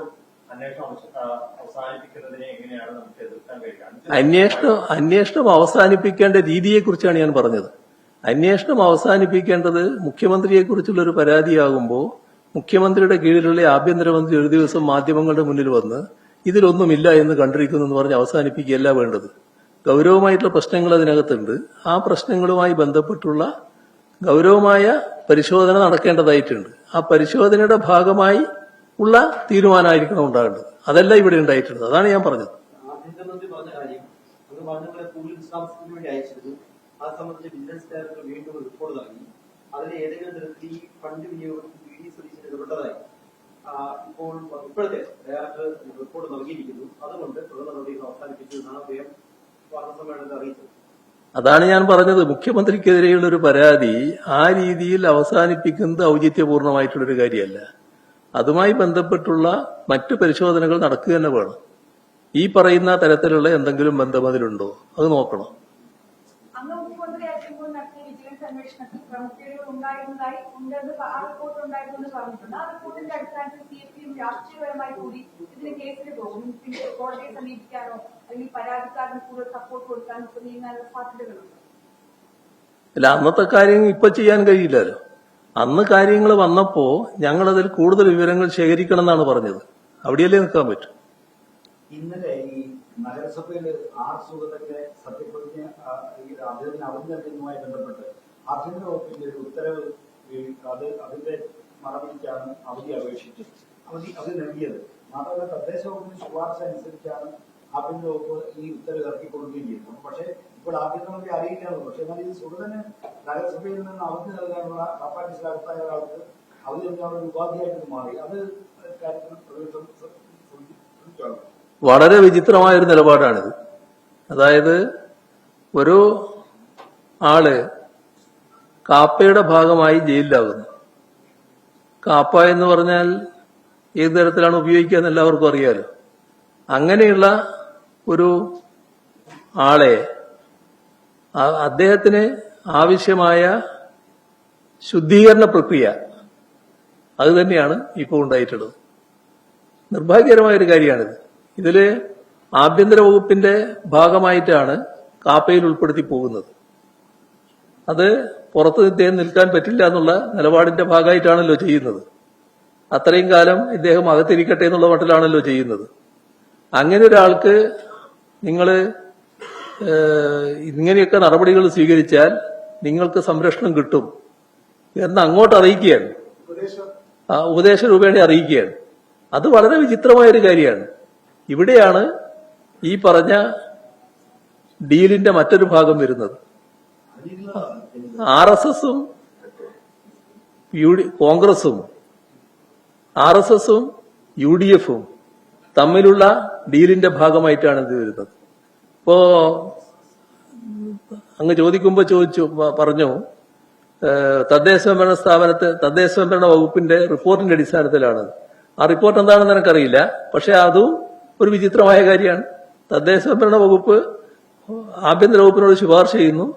അവസാനിപ്പിക്കുന്നതിനെ എങ്ങനെയാണ് നമുക്ക് എതിർക്കാൻ കഴിയുക? അന്വേഷണം അവസാനിപ്പിക്കേണ്ട രീതിയെക്കുറിച്ചാണ് ഞാൻ പറഞ്ഞത്. അന്വേഷണം അവസാനിപ്പിക്കേണ്ടത് മുഖ്യമന്ത്രിയെക്കുറിച്ചുള്ള ഒരു പരാതിയാകുമ്പോൾ മുഖ്യമന്ത്രിയുടെ കീഴിലുള്ള ആഭ്യന്തരമന്ത്രി ഒരു ദിവസം മാധ്യമങ്ങളുടെ മുന്നിൽ വന്ന് ഇതിലൊന്നുമില്ല എന്ന് കണ്ടിരിക്കുന്നു എന്ന് പറഞ്ഞ് അവസാനിപ്പിക്കുകയല്ല വേണ്ടത്. ഗൗരവമായിട്ടുള്ള പ്രശ്നങ്ങൾ അതിനകത്തുണ്ട്. ആ പ്രശ്നങ്ങളുമായി ബന്ധപ്പെട്ടുള്ള ഗൗരവമായ പരിശോധന നടക്കേണ്ടതായിട്ടുണ്ട്. ആ പരിശോധനയുടെ ഭാഗമായി ഉള്ള തീരുമാനമായിരിക്കണം ഉണ്ടാകേണ്ടത്. അതല്ല ഇവിടെ ഉണ്ടായിട്ടുള്ളത്. അതാണ് ഞാൻ പറഞ്ഞത്. ആഭ്യന്തരമന്ത്രി പറഞ്ഞ കാര്യം അത് പറഞ്ഞ കൂടുതൽ വിശദാംശത്തിന് വേണ്ടി അയച്ചിരുന്നു. ആ സംബന്ധിച്ച് വിജിലൻസ് ഡയറക്ടർ വീണ്ടും റിപ്പോർട്ട് നൽകി. അതിൽ ഏതെങ്കിലും തരത്തിൽ ഈ ഫണ്ട് വിനിയോഗത്തിൽ VD സതീശൻ ഇടപെട്ടതായി ഇപ്പോഴത്തെ ഡയറക്ടർ റിപ്പോർട്ട് നൽകിയിരിക്കുന്നു. അതുകൊണ്ട് തുടർ നടപടികൾ അവസാനിപ്പിച്ചു എന്നാണ് അദ്ദേഹം വാർത്താസമ്മേളനത്തിൽ അറിയിച്ചത്. അതാണ് ഞാൻ പറഞ്ഞത്. മുഖ്യമന്ത്രിക്കെതിരെയുള്ള ഒരു പരാതി ആ രീതിയിൽ അവസാനിപ്പിക്കുന്നത് ഔചിത്യപൂർണമായിട്ടുള്ളൊരു കാര്യമല്ല. അതുമായി ബന്ധപ്പെട്ടുള്ള മറ്റു പരിശോധനകൾ നടക്കുക തന്നെ വേണം. ഈ പറയുന്ന തരത്തിലുള്ള എന്തെങ്കിലും ബന്ധം അതിലുണ്ടോ അത് നോക്കണം. അന്ന് മുഖ്യമന്ത്രിയായിരിക്കുമ്പോൾ നടത്തിയ വിജിലൻസ് അന്വേഷണത്തിൽ ക്രമക്കേടുകൾ ഉണ്ടായിരുന്നതായി ഉണ്ടെന്ന് ആ റിപ്പോർട്ട് ഉണ്ടായിരുന്നു എന്ന് പറഞ്ഞിട്ടുണ്ട്. ആ റിപ്പോർട്ടിന്റെ അടിസ്ഥാനത്തിൽ CPM രാഷ്ട്രീയപരമായി കൂടി ഇതിന് കേസിന് പോകും. പിന്നെ കോടതിയെ സമീപിക്കാനോ അല്ലെങ്കിൽ പരാതിക്കാരന് കൂടുതൽ സപ്പോർട്ട് കൊടുക്കാനോ ഒക്കെ നീങ്ങാനുള്ള സാധ്യതകളുണ്ട്. അല്ല, അന്നത്തെ കാര്യം ഇപ്പൊ ചെയ്യാൻ കഴിയില്ലല്ലോ. അന്ന് കാര്യങ്ങൾ വന്നപ്പോ ഞങ്ങളതിൽ കൂടുതൽ വിവരങ്ങൾ ശേഖരിക്കണം എന്നാണ് പറഞ്ഞത്. അവിടെയല്ലേ നിൽക്കാൻ പറ്റും. ഇന്നലെ ഈ നഗരസഭയിൽ ആർ സുഗതന്റെ സത്യപ്രതിജ്ഞ അദ്ദേഹത്തിന് അവധി നൽകുന്നതുമായി ബന്ധപ്പെട്ട് ആഭ്യന്തര വകുപ്പിന്റെ ഒരു ഉത്തരവ് അതിന്റെ മറവിലേക്കാണ് അവധി അപേക്ഷിച്ചത്. അവധി നൽകിയത് മാത്രമല്ല തദ്ദേശ വകുപ്പിന്റെ ശുപാർശ അനുസരിച്ചാണ് ആഭ്യന്തര വകുപ്പ് ഈ ഉത്തരവ് ഇറക്കിക്കൊടുക്കുകയും ചെയ്തത്. പക്ഷേ ഇപ്പോൾ ആഭ്യന്തരമന്ത്രി അറിയിക്കാറുണ്ട്. പക്ഷെ എന്നാൽ ഇത് സുഗതന് നഗരസഭയിൽ നിന്ന് അവധി നൽകാനുള്ള കാപ്പാറ്റിസിലാകത്തായ ഒരാൾക്ക് അവധി നൽകാനുള്ള ഒരു ഉപാധിയായിട്ട് മാറി. അത് കാര്യത്തിൽ പ്രതിപക്ഷം ശ്രദ്ധിച്ചു. വളരെ വിചിത്രമായൊരു നിലപാടാണിത്. അതായത് ഒരു ആള് കാപ്പയുടെ ഭാഗമായി ജയിലിലാകുന്നു. കാപ്പ എന്ന് പറഞ്ഞാൽ ഏത് തരത്തിലാണ് ഉപയോഗിക്കുക എന്ന് എല്ലാവർക്കും അറിയാലോ. അങ്ങനെയുള്ള ഒരു ആളെ അദ്ദേഹത്തിന് ആവശ്യമായ ശുദ്ധീകരണ പ്രക്രിയ അത് തന്നെയാണ് ഇപ്പോൾ ഉണ്ടായിട്ടുള്ളത്. നിർഭാഗ്യകരമായൊരു കാര്യമാണിത്. ഇതില് ആഭ്യന്തര വകുപ്പിന്റെ ഭാഗമായിട്ടാണ് കാപ്പയിൽ ഉൾപ്പെടുത്തി പോകുന്നത്. അത് പുറത്ത് ഇദ്ദേഹം നിൽക്കാൻ പറ്റില്ല എന്നുള്ള നിലപാടിന്റെ ഭാഗമായിട്ടാണല്ലോ ചെയ്യുന്നത്. അത്രയും കാലം ഇദ്ദേഹം അകത്തിരിക്കട്ടെ എന്നുള്ള മട്ടിലാണല്ലോ ചെയ്യുന്നത്. അങ്ങനെ ഒരാൾക്ക് നിങ്ങൾ ഇങ്ങനെയൊക്കെ നടപടികൾ സ്വീകരിച്ചാൽ നിങ്ങൾക്ക് സംരക്ഷണം കിട്ടും എന്ന് അങ്ങോട്ട് അറിയിക്കുകയാണ്, ഉപദേശ രൂപേണ അറിയിക്കുകയാണ്. അത് വളരെ വിചിത്രമായൊരു കാര്യമാണ്. ഇവിടെയാണ് ഈ പറഞ്ഞ ഡീലിന്റെ മറ്റൊരു ഭാഗം വരുന്നത്. RSSും കോൺഗ്രസും RSSും UDFും തമ്മിലുള്ള ഡീലിന്റെ ഭാഗമായിട്ടാണ് ഇത് വരുന്നത്. ഇപ്പോ അങ്ങ് ചോദിക്കുമ്പോ പറഞ്ഞു തദ്ദേശ സ്വയംഭരണ വകുപ്പിന്റെ റിപ്പോർട്ടിന്റെ അടിസ്ഥാനത്തിലാണ്. ആ റിപ്പോർട്ട് എന്താണെന്ന് എനിക്കറിയില്ല. പക്ഷെ അതും ഒരു വിചിത്രമായ കാര്യമാണ്. തദ്ദേശ സ്വയംഭരണ വകുപ്പ് ആഭ്യന്തര വകുപ്പിനോട് ശുപാർശ ചെയ്യുന്നു.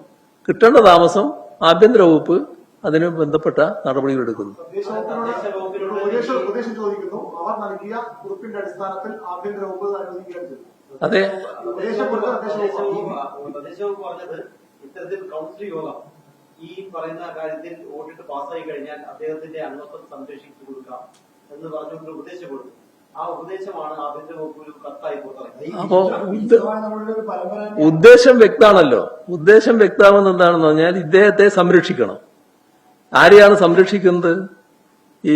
കിട്ടേണ്ട താമസം ആഭ്യന്തര വകുപ്പ് അതിന് ബന്ധപ്പെട്ട നടപടികൾ എടുക്കുന്നു. ഉപദേശം ചോദിക്കുന്നു. അവർ നൽകിയ കുറിപ്പിന്റെ അടിസ്ഥാനത്തിൽ ആഭ്യന്തര വകുപ്പ് അനുവദിക്കരുത്. അതെ, തദ്ദേശ വകുപ്പ് പറഞ്ഞത് ഇത്തരത്തിൽ കൗൺസിൽ യോഗം ഈ പറയുന്ന കാര്യത്തിൽ വോട്ടിട്ട് പാസ്സായി കഴിഞ്ഞാൽ അദ്ദേഹത്തിന്റെ അംഗത്വം സംരക്ഷിച്ചു കൊടുക്കാം എന്ന് പറഞ്ഞുകൊണ്ട് ഉപദേശം കൊടുത്തു. ആ ഉപദേശമാണ് ആഭ്യന്തര വകുപ്പിൽ കത്തായി പുറത്തിറങ്ങിയത്. അപ്പോ ഉദ്ദേശം വ്യക്തമാണല്ലോ. ഉദ്ദേശം വ്യക്തമാകുന്ന എന്താണെന്ന് പറഞ്ഞാൽ ഇദ്ദേഹത്തെ സംരക്ഷിക്കണം. ആരെയാണ് സംരക്ഷിക്കുന്നത്? ഈ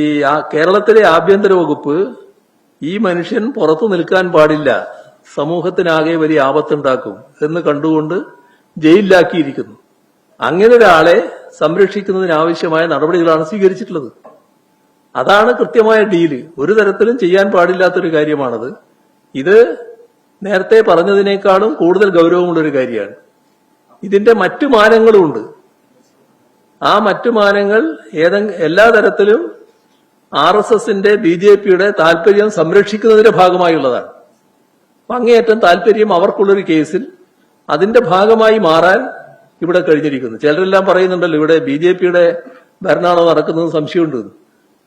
കേരളത്തിലെ ആഭ്യന്തര വകുപ്പ് ഈ മനുഷ്യൻ പുറത്തു നിൽക്കാൻ പാടില്ല, സമൂഹത്തിനാകെ വലിയ ആപത്തുണ്ടാക്കും എന്ന് കണ്ടുകൊണ്ട് ജയിലിലാക്കിയിരിക്കുന്നു. അങ്ങനെ ഒരാളെ സംരക്ഷിക്കുന്നതിനാവശ്യമായ നടപടികളാണ് സ്വീകരിച്ചിട്ടുള്ളത്. അതാണ് കൃത്യമായ ഡീല്. ഒരു തരത്തിലും ചെയ്യാൻ പാടില്ലാത്തൊരു കാര്യമാണത്. ഇത് നേരത്തെ പറഞ്ഞതിനേക്കാളും കൂടുതൽ ഗൗരവമുള്ളൊരു കാര്യമാണ്. ഇതിന്റെ മറ്റു മാനങ്ങളുമുണ്ട്. ആ മറ്റു മാനങ്ങൾ എല്ലാ തരത്തിലും RSSന്റെ BJPയുടെ താല്പര്യം സംരക്ഷിക്കുന്നതിന്റെ ഭാഗമായുള്ളതാണ്. അങ്ങേയറ്റം താല്പര്യം അവർക്കുള്ളൊരു കേസിൽ അതിന്റെ ഭാഗമായി മാറാൻ ഇവിടെ കഴിഞ്ഞിരിക്കുന്നു. ചിലരെല്ലാം പറയുന്നുണ്ടല്ലോ ഇവിടെ BJPയുടെ ഭരണമാണോ നടക്കുന്നത് സംശയമുണ്ട്.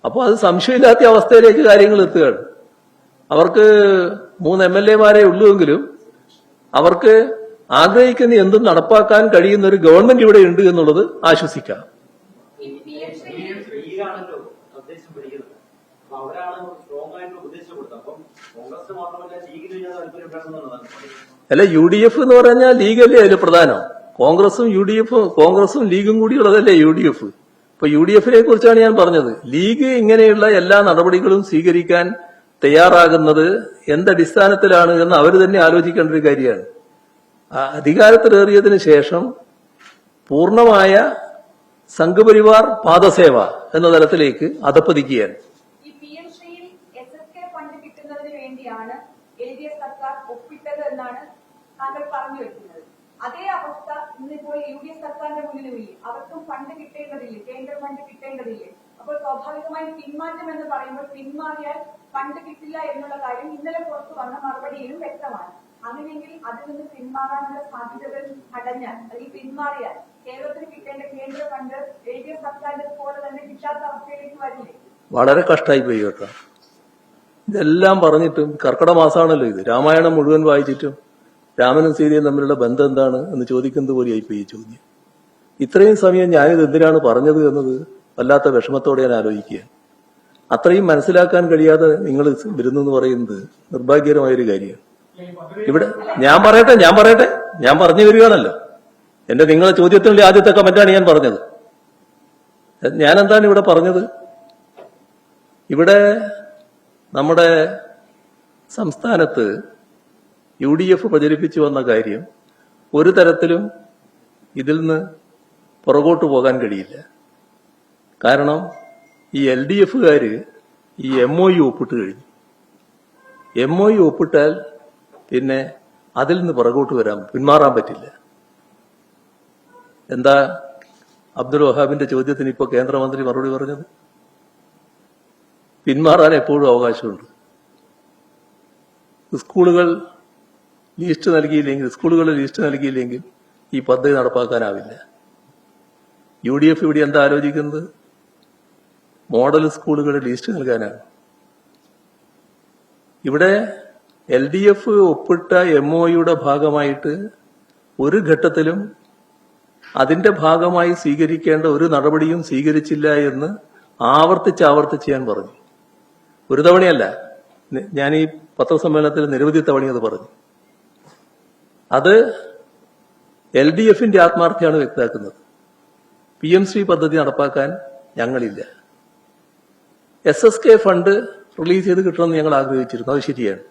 അപ്പോൾ അത് സംശയമില്ലാത്ത അവസ്ഥയിലേക്ക് കാര്യങ്ങൾ എത്തുകയാണ്. അവർക്ക് 3 MLA-മാരെ ഉള്ളുവെങ്കിലും അവർക്ക് ആഗ്രഹിക്കുന്ന എന്തും നടപ്പാക്കാൻ കഴിയുന്ന ഒരു ഗവൺമെന്റ് ഇവിടെ ഉണ്ട് എന്നുള്ളത് ആശ്വസിക്കാം. ലീഗാണല്ലോ നിർദ്ദേശം പിടിക്കുന്നത്. അപ്പൊ അവരാണ് സ്ട്രോങ് ആയിട്ട് ഉപദേശം കൊടുത്തത്. അപ്പം കോൺഗ്രസ് മാത്രമല്ല ലീഗിന് ഞാൻ താല്പര്യം വേണമെന്നുള്ളതാണ്. അല്ല, UDF എന്ന് പറഞ്ഞാൽ ലീഗല്ലേ അതിൽ പ്രധാനം. കോൺഗ്രസും ലീഗും കൂടിയുള്ളതല്ലേ UDF. ഇപ്പൊ UDFനെ കുറിച്ചാണ് ഞാൻ പറഞ്ഞത്. ലീഗ് ഇങ്ങനെയുള്ള എല്ലാ നടപടികളും സ്വീകരിക്കാൻ തയ്യാറാകുന്നത് എന്തടിസ്ഥാനത്തിലാണ് എന്ന് അവർ തന്നെ ആലോചിക്കേണ്ട ഒരു കാര്യമാണ്. അധികാരത്തിലേറിയതിനു ശേഷം പൂർണ്ണമായ സംഘപരിവാർ പാദസേവ എന്ന തലത്തിലേക്ക് അധപ്പതിക്കുകയാണ്. ഈ PM ശ്രീയിൽ SSK ഫണ്ട് കിട്ടുന്നതിന് വേണ്ടിയാണ് LDF സർക്കാർ ഒപ്പിട്ടത് എന്നാണ് താങ്കൾ പറഞ്ഞു വെക്കുന്നത്. അതേ അവസ്ഥ ഇന്നിപ്പോൾ UDF സർക്കാരിന്റെ മുന്നിലുമില്ലേ? അവർക്കും ഫണ്ട് കിട്ടേണ്ടതില്ലേ? കേന്ദ്ര ഫണ്ട് കിട്ടേണ്ടതില്ലേ? അപ്പോൾ സ്വാഭാവികമായും പിന്മാറ്റം എന്ന് പറയുമ്പോൾ പിന്മാറിയാൽ ഫണ്ട് കിട്ടില്ല എന്നുള്ള കാര്യം ഇന്നലെ പുറത്തു വന്ന മറുപടിയിലും വ്യക്തമാണ്. അങ്ങനെയെങ്കിൽ അതിൽ നിന്ന് പിന്മാറാനുള്ള സാധ്യതകൾ അടഞ്ഞാൽ അല്ലെങ്കിൽ പിന്മാറിയാൽ കേരളത്തിന് കിട്ടേണ്ട കേന്ദ്ര ഫണ്ട് LDF സർക്കാരിന്റെ പോലെ തന്നെ കിട്ടാത്ത അവസ്ഥയിലേക്ക് വരില്ലേ? വളരെ കഷ്ടമായി പോയി കേട്ടോ. ഇതെല്ലാം പറഞ്ഞിട്ടും കർക്കിടക മാസമാണല്ലോ ഇത്, രാമായണം മുഴുവൻ വായിച്ചിട്ടും രാമനും സീതയും തമ്മിലുള്ള ബന്ധം എന്താണ് എന്ന് ചോദിക്കുന്നത് പോലെ ആയിപ്പോയി ഈ ചോദ്യം. ഇത്രയും സമയം ഞാനിത് എന്തിനാണ് പറഞ്ഞത് എന്നത് വല്ലാത്ത വിഷമത്തോടെ ഞാൻ ആലോചിക്കുക. അത്രയും മനസ്സിലാക്കാൻ കഴിയാതെ നിങ്ങൾ വരുന്നെന്ന് പറയുന്നത് നിർഭാഗ്യകരമായൊരു കാര്യമാണ്. ഇവിടെ ഞാൻ പറഞ്ഞു വരികയാണല്ലോ. നിങ്ങളെ ചോദ്യത്തിനുള്ള ആദ്യത്തെ കമന്റാണ് ഞാൻ പറഞ്ഞത്. ഞാൻ എന്താണ് ഇവിടെ പറഞ്ഞത്? ഇവിടെ നമ്മുടെ സംസ്ഥാനത്ത് UDF പ്രചരിപ്പിച്ചു വന്ന കാര്യം ഒരു തരത്തിലും ഇതിൽ നിന്ന് പുറകോട്ട് പോകാൻ കഴിയില്ല. കാരണം ഈ LDFകാര് ഈ MOU ഒപ്പിട്ട് കഴിഞ്ഞു. MOU ഒപ്പിട്ടാൽ പിന്നെ അതിൽ നിന്ന് പുറകോട്ട് പിന്മാറാൻ പറ്റില്ല. എന്താ അബ്ദുൽ വഹാബിന്റെ ചോദ്യത്തിന് ഇപ്പോ കേന്ദ്രമന്ത്രി മറുപടി പറഞ്ഞത്? പിന്മാറാൻ എപ്പോഴും അവകാശമുണ്ട്. സ്കൂളുകളുടെ ലിസ്റ്റ് നൽകിയില്ലെങ്കിൽ ഈ പദ്ധതി നടപ്പാക്കാനാവില്ല. UDF ഇവിടെ എന്താ ആലോചിക്കുന്നത്? മോഡൽ സ്കൂളുകളുടെ ലിസ്റ്റ് നൽകാനാണ്. ഇവിടെ LDF ഒപ്പിട്ട MOUയുടെ ഭാഗമായിട്ട് ഒരു ഘട്ടത്തിലും അതിന്റെ ഭാഗമായി സ്വീകരിക്കേണ്ട ഒരു നടപടിയും സ്വീകരിച്ചില്ല എന്ന് ആവർത്തിച്ച് ഞാൻ പറഞ്ഞു. ഒരു തവണയല്ല, ഞാൻ ഈ പത്രസമ്മേളനത്തിൽ നിരവധി തവണ അത് പറഞ്ഞു. അത് LDFന്റെ ആത്മാർത്ഥയാണ് വ്യക്തമാക്കുന്നത്. PMC പദ്ധതി നടപ്പാക്കാൻ ഞങ്ങളില്ല. SSK ഫണ്ട് റിലീസ് ചെയ്ത് കിട്ടണമെന്ന് ഞങ്ങൾ ആഗ്രഹിച്ചിരുന്നു. അത് ശരിയാണ്.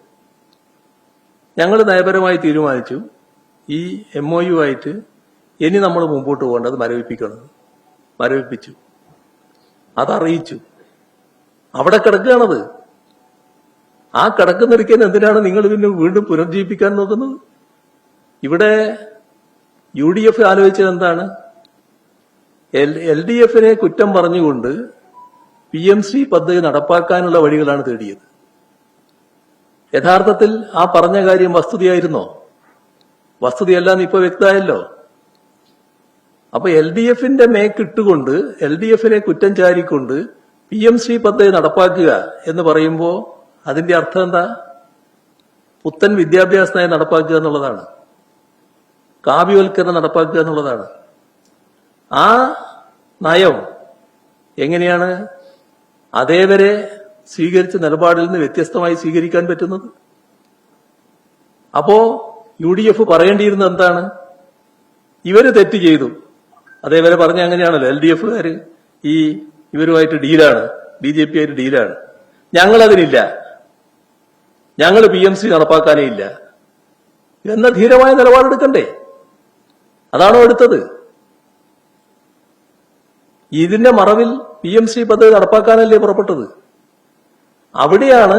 ഞങ്ങൾ നയപരമായി തീരുമാനിച്ചു ഈ MOU ആയിട്ട് ഇനി നമ്മൾ മുമ്പോട്ട് പോകേണ്ടത് മരവിപ്പിച്ചു. അതറിയിച്ചു. അവിടെ കിടക്കുകയാണത്. ആ കിടക്കുന്നിരിക്കാൻ എന്തിനാണ് നിങ്ങൾ പിന്നെ വീണ്ടും പുനർജീവിപ്പിക്കാൻ നോക്കുന്നത്? ഇവിടെ UDF ആലോചിച്ചത് എന്താണ്? LDFനെ കുറ്റം പറഞ്ഞുകൊണ്ട് PMC പദ്ധതി നടപ്പാക്കാനുള്ള വഴികളാണ് തേടിയത്. യഥാർത്ഥത്തിൽ ആ പറഞ്ഞ കാര്യം വസ്തുതയായിരുന്നോ? വസ്തുതയല്ലാന്ന് ഇപ്പൊ വ്യക്തമായല്ലോ. അപ്പൊ LDFന്റെ മേക്കിട്ടുകൊണ്ട് LDFനെ കുറ്റം ചാരിക്കൊണ്ട് PMC പദ്ധതി നടപ്പാക്കുക എന്ന് പറയുമ്പോ അതിന്റെ അർത്ഥം എന്താ? പുത്തൻ വിദ്യാഭ്യാസ നയം നടപ്പാക്കുക എന്നുള്ളതാണ്. കാവ്യവൽക്കരണം നടപ്പാക്കുക എന്നുള്ളതാണ്. ആ നയം എങ്ങനെയാണ് അതേവരെ സ്വീകരിച്ച നിലപാടിൽ നിന്ന് വ്യത്യസ്തമായി സ്വീകരിക്കാൻ പറ്റുന്നത്? അപ്പോ UDF പറയേണ്ടിയിരുന്നത് എന്താണ്? ഇവര് തെറ്റ് ചെയ്തു. അതേവരെ പറഞ്ഞ അങ്ങനെയാണല്ലോ LDFകാര് ഇവരുമായിട്ട് ഡീലാണ്, BJP ആയിട്ട് ഡീലാണ്. ഞങ്ങളതിനില്ല, ഞങ്ങൾ PMC നടപ്പാക്കാനേ ഇല്ല എന്ന ധീരമായ നിലപാടെടുക്കണ്ടേ? അതാണോ എടുത്തത്? ഇതിന്റെ മറവിൽ PMC പദ്ധതി നടപ്പാക്കാനല്ലേ പുറപ്പെട്ടത്? അവിടെയാണ്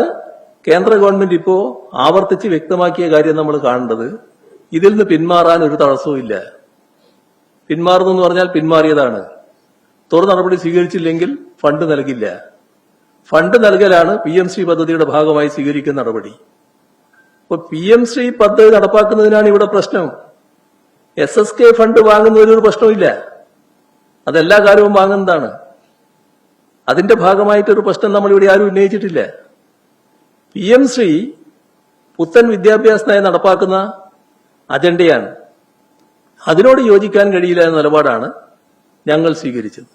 കേന്ദ്ര ഗവൺമെന്റ് ഇപ്പോ ആവർത്തിച്ച് വ്യക്തമാക്കിയ കാര്യം നമ്മൾ കാണേണ്ടത്. ഇതിൽ നിന്ന് പിന്മാറാൻ ഒരു തടസ്സവും ഇല്ല. പിന്മാറുന്നു എന്ന് പറഞ്ഞാൽ പിന്മാറിയതാണ്. തുടർ നടപടി സ്വീകരിച്ചില്ലെങ്കിൽ ഫണ്ട് നൽകില്ല. ഫണ്ട് നൽകലാണ് PMC പദ്ധതിയുടെ ഭാഗമായി സ്വീകരിക്കുന്ന നടപടി. അപ്പൊ PMC പദ്ധതി നടപ്പാക്കുന്നതിനാണ് ഇവിടെ പ്രശ്നം. SSK ഫണ്ട് വാങ്ങുന്നതിനൊരു പ്രശ്നമില്ല. അതെല്ലാ കാലവും വാങ്ങുന്നതാണ്. അതിന്റെ ഭാഗമായിട്ടൊരു പ്രശ്നം നമ്മൾ ഇവിടെ ആരും ഉന്നയിച്ചിട്ടില്ല. PMC പുത്തൻ വിദ്യാഭ്യാസ നയം നടപ്പാക്കുന്ന അജണ്ടയാണ്. അതിനോട് യോജിക്കാൻ കഴിയില്ല എന്ന നിലപാടാണ് ഞങ്ങൾ സ്വീകരിച്ചത്.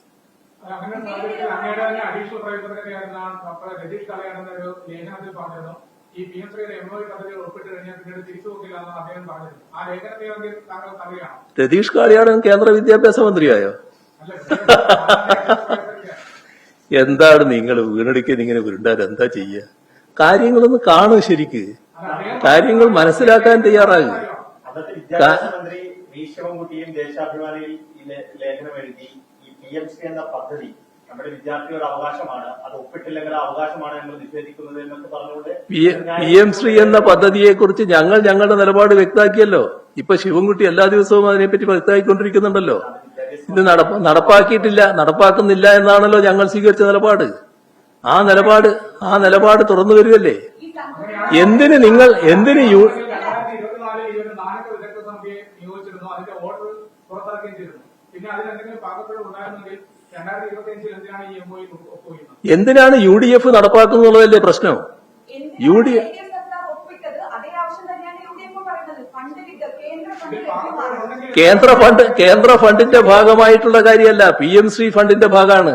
ഈ PMCയുടെ MOU പദ്ധതി ഒപ്പിട്ട് കഴിഞ്ഞാൽ പിന്നീട് തിരിച്ചു പോകില്ല എന്നാണ് അദ്ദേഹം പറഞ്ഞത്. ആ ലേഖനത്തെ താങ്കൾ അറിയണം. രതീഷ് കാളിയാടൻ കേന്ദ്ര വിദ്യാഭ്യാസ മന്ത്രിയായോ? എന്താണ് നിങ്ങൾ വീണടിക്കാൻ ഇങ്ങനെ വീണ്ടാൽ എന്താ ചെയ്യുക? കാര്യങ്ങളൊന്ന് കാണുക, ശരിക്ക് കാര്യങ്ങൾ മനസ്സിലാക്കാൻ തയ്യാറാകുക. വിദ്യാഭ്യാസ മന്ത്രി വി ശിവൻകുട്ടിയും ദേശാഭിമാനിയിൽ ലേഖനം എഴുതി ഈ PMC എന്ന പദ്ധതി നമ്മുടെ വിദ്യാർത്ഥിയുടെ അവകാശമാണ്, അത് ഒപ്പിട്ടില്ലെങ്കിൽ ആ അവകാശമാണ് ഞങ്ങൾ നിഷേധിക്കുന്നത് എന്നൊക്കെ പറഞ്ഞുകൊണ്ട് PM ശ്രീ എന്ന പദ്ധതിയെ കുറിച്ച് ഞങ്ങളുടെ നിലപാട് വ്യക്തമാക്കിയല്ലോ. ഇപ്പൊ ശിവൻകുട്ടി എല്ലാ ദിവസവും അതിനെപ്പറ്റി വ്യക്തമാക്കിക്കൊണ്ടിരിക്കുന്നുണ്ടല്ലോ. ഇത് നടപ്പാക്കുന്നില്ല എന്നാണല്ലോ ഞങ്ങൾ സ്വീകരിച്ച നിലപാട്. ആ നിലപാട് തുറന്നു വരികയല്ലേ. എന്തിന് 2024 വിദഗ്ധ സമിതിയെ നിയോഗിച്ചിരുന്നു, അതിന്റെ ഓർഡർ പുറത്തിറക്കുകയും ചെയ്തിരുന്നു. പിന്നെ അതിലെന്തെങ്കിലും പാകപ്പിഴ ഉണ്ടായിരുന്നെങ്കിൽ 2025 എന്തിനാണ് ഈ MOU ഒപ്പുവയ്ക്കുന്നത്? എന്തിനാണ് UDF നടപ്പാക്കുന്നുള്ളതല്ലേ പ്രശ്നം? കേന്ദ്ര ഫണ്ടിന്റെ ഭാഗമായിട്ടുള്ള കാര്യമല്ല, PM ശ്രീ ഫണ്ടിന്റെ ഭാഗമാണ്.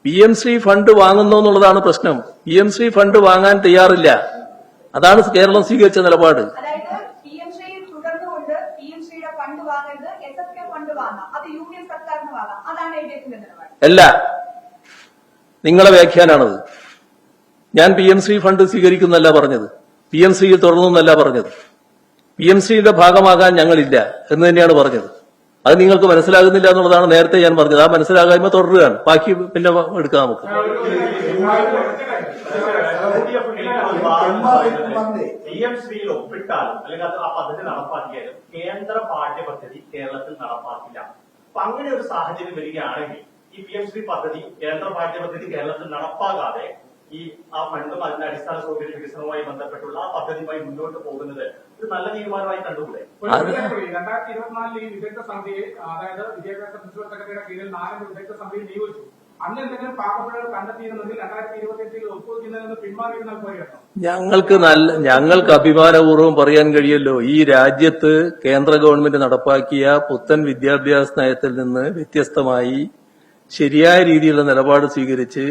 PM ശ്രീ ഫണ്ട് വാങ്ങുന്നു എന്നുള്ളതാണ് പ്രശ്നം. PM ശ്രീ ഫണ്ട് വാങ്ങാൻ തയ്യാറില്ല. അതാണ് കേരളം സ്വീകരിച്ച നിലപാട്. അല്ല, നിങ്ങളെ വ്യാഖ്യാനാണത്. ഞാൻ PM ശ്രീ ഫണ്ട് സ്വീകരിക്കുന്നല്ല പറഞ്ഞത്, PM ശ്രീയിൽ തുടർന്നല്ല പറഞ്ഞത്. PM ശ്രീയുടെ ഭാഗമാകാൻ ഞങ്ങളില്ല എന്ന് തന്നെയാണ് പറഞ്ഞത്. അത് നിങ്ങൾക്ക് മനസ്സിലാകുന്നില്ല എന്നുള്ളതാണ് നേരത്തെ ഞാൻ പറഞ്ഞത്. ആ മനസ്സിലാകായ്മ തുടരുകയാണ്. ബാക്കി പിന്നെ എടുക്കാം നമുക്ക്. PM ശ്രീയിൽ ഒപ്പിട്ടാലും അല്ലെങ്കിൽ അത് ആ പദ്ധതി നടപ്പാക്കിയാലും കേന്ദ്ര പാഠ്യപദ്ധതി കേരളത്തിൽ നടപ്പാക്കില്ല. അപ്പൊ അങ്ങനെ ഒരു സാഹചര്യം വരികയാണെങ്കിൽ ഈ PM ശ്രീ പദ്ധതി കേന്ദ്ര പാഠ്യപദ്ധതി കേരളത്തിൽ നടപ്പാകാതെ ആ ഫണ്ടും അതിന്റെ അടിസ്ഥാന സൗകര്യ വികസനവുമായി ബന്ധപ്പെട്ടുള്ള ആ പദ്ധതിയുമായി മുന്നോട്ട് പോകുന്നത് ഒരു നല്ല തീരുമാനമായി കണ്ടുകൂടെ? 2024 ഈ വിദഗ്ധ സമിതിയെ, അതായത് വിദ്യാഭ്യാസ പ്രിൻസിപ്പൽ സെക്രട്ടറിയുടെ കീഴിൽ 4 വിദഗ്ധ സമിതിയെ നിയോഗിച്ചു. അന്ന് എന്തെങ്കിലും പാകപ്പിഴകൾ കണ്ടെത്തിയിരുന്നെങ്കിൽ 2025 ഒപ്പുവെക്കുന്നതിൽ നിന്ന് പിന്മാറിയിരുന്നാൽ പോലെയാണോ? ഞങ്ങൾക്ക് അഭിമാനപൂർവ്വം പറയാൻ കഴിയല്ലോ, ഈ രാജ്യത്ത് കേന്ദ്ര ഗവൺമെന്റ് നടപ്പാക്കിയ പുത്തൻ വിദ്യാഭ്യാസ നയത്തിൽ നിന്ന് വ്യത്യസ്തമായി ശരിയായ രീതിയിലുള്ള നിലപാട് സ്വീകരിച്ച്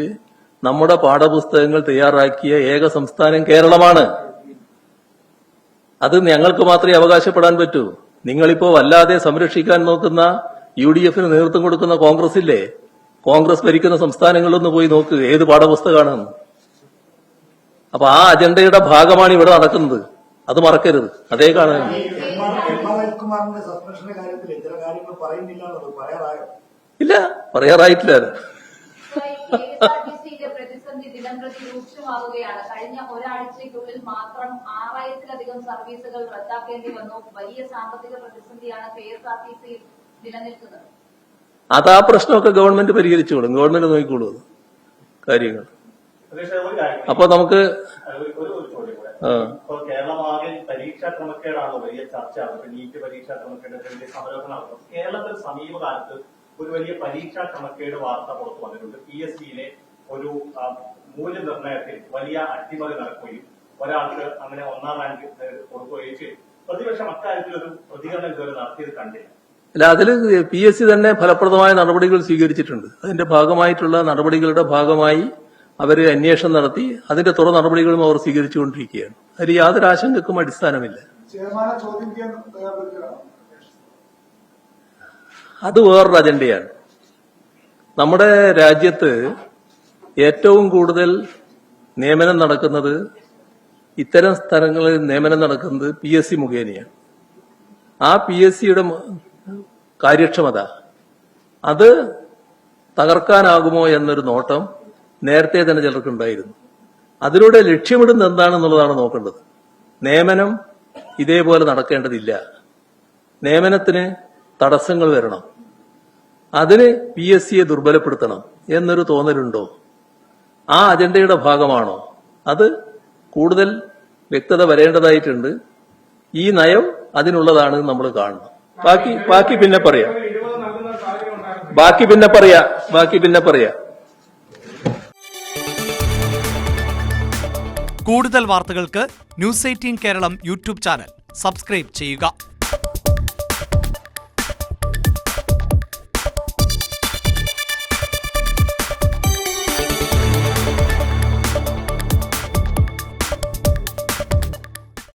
നമ്മുടെ പാഠപുസ്തകങ്ങൾ തയ്യാറാക്കിയ ഏക സംസ്ഥാനം കേരളമാണ്. അത് ഞങ്ങൾക്ക് മാത്രമേ അവകാശപ്പെടാൻ പറ്റൂ. നിങ്ങളിപ്പോ വല്ലാതെ സംരക്ഷിക്കാൻ നോക്കുന്ന UDFന് നേതൃത്വം കൊടുക്കുന്ന കോൺഗ്രസ് ഇല്ലേ, കോൺഗ്രസ് ഭരിക്കുന്ന സംസ്ഥാനങ്ങളിലൊന്ന് പോയി നോക്ക് ഏത് പാഠപുസ്തകമാണെന്ന്. അപ്പൊ ആ അജണ്ടയുടെ ഭാഗമാണ് ഇവിടെ നടക്കുന്നത്. അത് മറക്കരുത്. അതേ കാണാൻ കുമാറിന്റെ സസ്പെൻഷന്റെ കാര്യത്തിൽ ഇത്തരം കാര്യങ്ങൾ പറയുന്നില്ല എന്നുള്ളത് ഇല്ല, പറയാറായിട്ടില്ല. KSRTCയുടെ പ്രതിസന്ധി ദിനംപ്രതി രൂക്ഷമാവുകയാണ്. കഴിഞ്ഞ ഒരാഴ്ചയ്ക്കുള്ളിൽ മാത്രം 6000-ലധികം സർവീസുകൾ റദ്ദാക്കേണ്ടി വന്നു. വലിയ സാമ്പത്തിക പ്രതിസന്ധിയാണ് KSRTC നിലനിൽക്കുന്നത്. അത് ആ പ്രശ്നമൊക്കെ ഗവൺമെന്റ് പരിഹരിച്ചോളും. ഗവൺമെന്റ് നോക്കിക്കോളൂ കാര്യങ്ങൾ. അപ്പൊ നമുക്ക് കേരളമാകെ പരീക്ഷാ ക്രമക്കേടാണോ വലിയ ചർച്ചയാണ്. നീറ്റ് പരീക്ഷാ ക്രമക്കേടിന്റെ സമരോഹമാണ്. കേരളത്തിൽ സമീപകാലത്ത് ഒരു വലിയ പരീക്ഷാ ക്രമക്കേട് വാർത്ത പുറത്തു വന്നിട്ടുണ്ട്. PSCയിലെ ഒരു മൂല്യനിർണ്ണയത്തിൽ വലിയ അട്ടിമറി നടക്കുകയും ഒരാൾക്ക് അങ്ങനെ 1ാം റാങ്ക് കൊടുക്കുകയും ചെയ്തു. പ്രതിപക്ഷം അക്കാര്യത്തിൽ ഒരു പ്രതികരണം ഇതുവരെ നടത്തിയത് കണ്ടില്ല. അല്ല, അതിൽ PSC തന്നെ ഫലപ്രദമായ നടപടികൾ സ്വീകരിച്ചിട്ടുണ്ട്. അതിന്റെ ഭാഗമായിട്ടുള്ള നടപടികളുടെ ഭാഗമായി അവര് അന്വേഷണം നടത്തി അതിന്റെ തുടർ നടപടികളും അവർ സ്വീകരിച്ചുകൊണ്ടിരിക്കുകയാണ്. അതിൽ യാതൊരു ആശങ്കക്കും അടിസ്ഥാനമില്ല. അത് വേറൊരു അജണ്ടയാണ്. നമ്മുടെ രാജ്യത്ത് ഏറ്റവും കൂടുതൽ നിയമനം നടക്കുന്നത്, ഇത്തരം സ്ഥലങ്ങളിൽ നിയമനം നടക്കുന്നത് PSC മുഖേനയാണ്. ആ PSCയുടെ കാര്യക്ഷമത അത് തകർക്കാനാകുമോ എന്നൊരു നോട്ടം നേരത്തെ തന്നെ ചിലർക്കുണ്ടായിരുന്നു. അതിലൂടെ ലക്ഷ്യമിടുന്നത് എന്താണെന്നുള്ളതാണ് നോക്കേണ്ടത്. നിയമനം ഇതേപോലെ നടക്കേണ്ടതില്ല. നിയമനത്തിന് തടസ്സങ്ങൾ വരണം. അതിന് PSCയെ ദുർബലപ്പെടുത്തണം എന്നൊരു തോന്നലുണ്ടോ? ആ അജണ്ടയുടെ ഭാഗമാണോ? അത് കൂടുതൽ വ്യക്തത വരേണ്ടതായിട്ടുണ്ട്. ഈ നയം അതിനുള്ളതാണ് നമ്മൾ കാണണം. ബാക്കി പിന്നെ പറയാം. കൂടുതൽ വാർത്തകൾക്ക് News 18 Keralam YouTube channel subscribe ചെയ്യുക.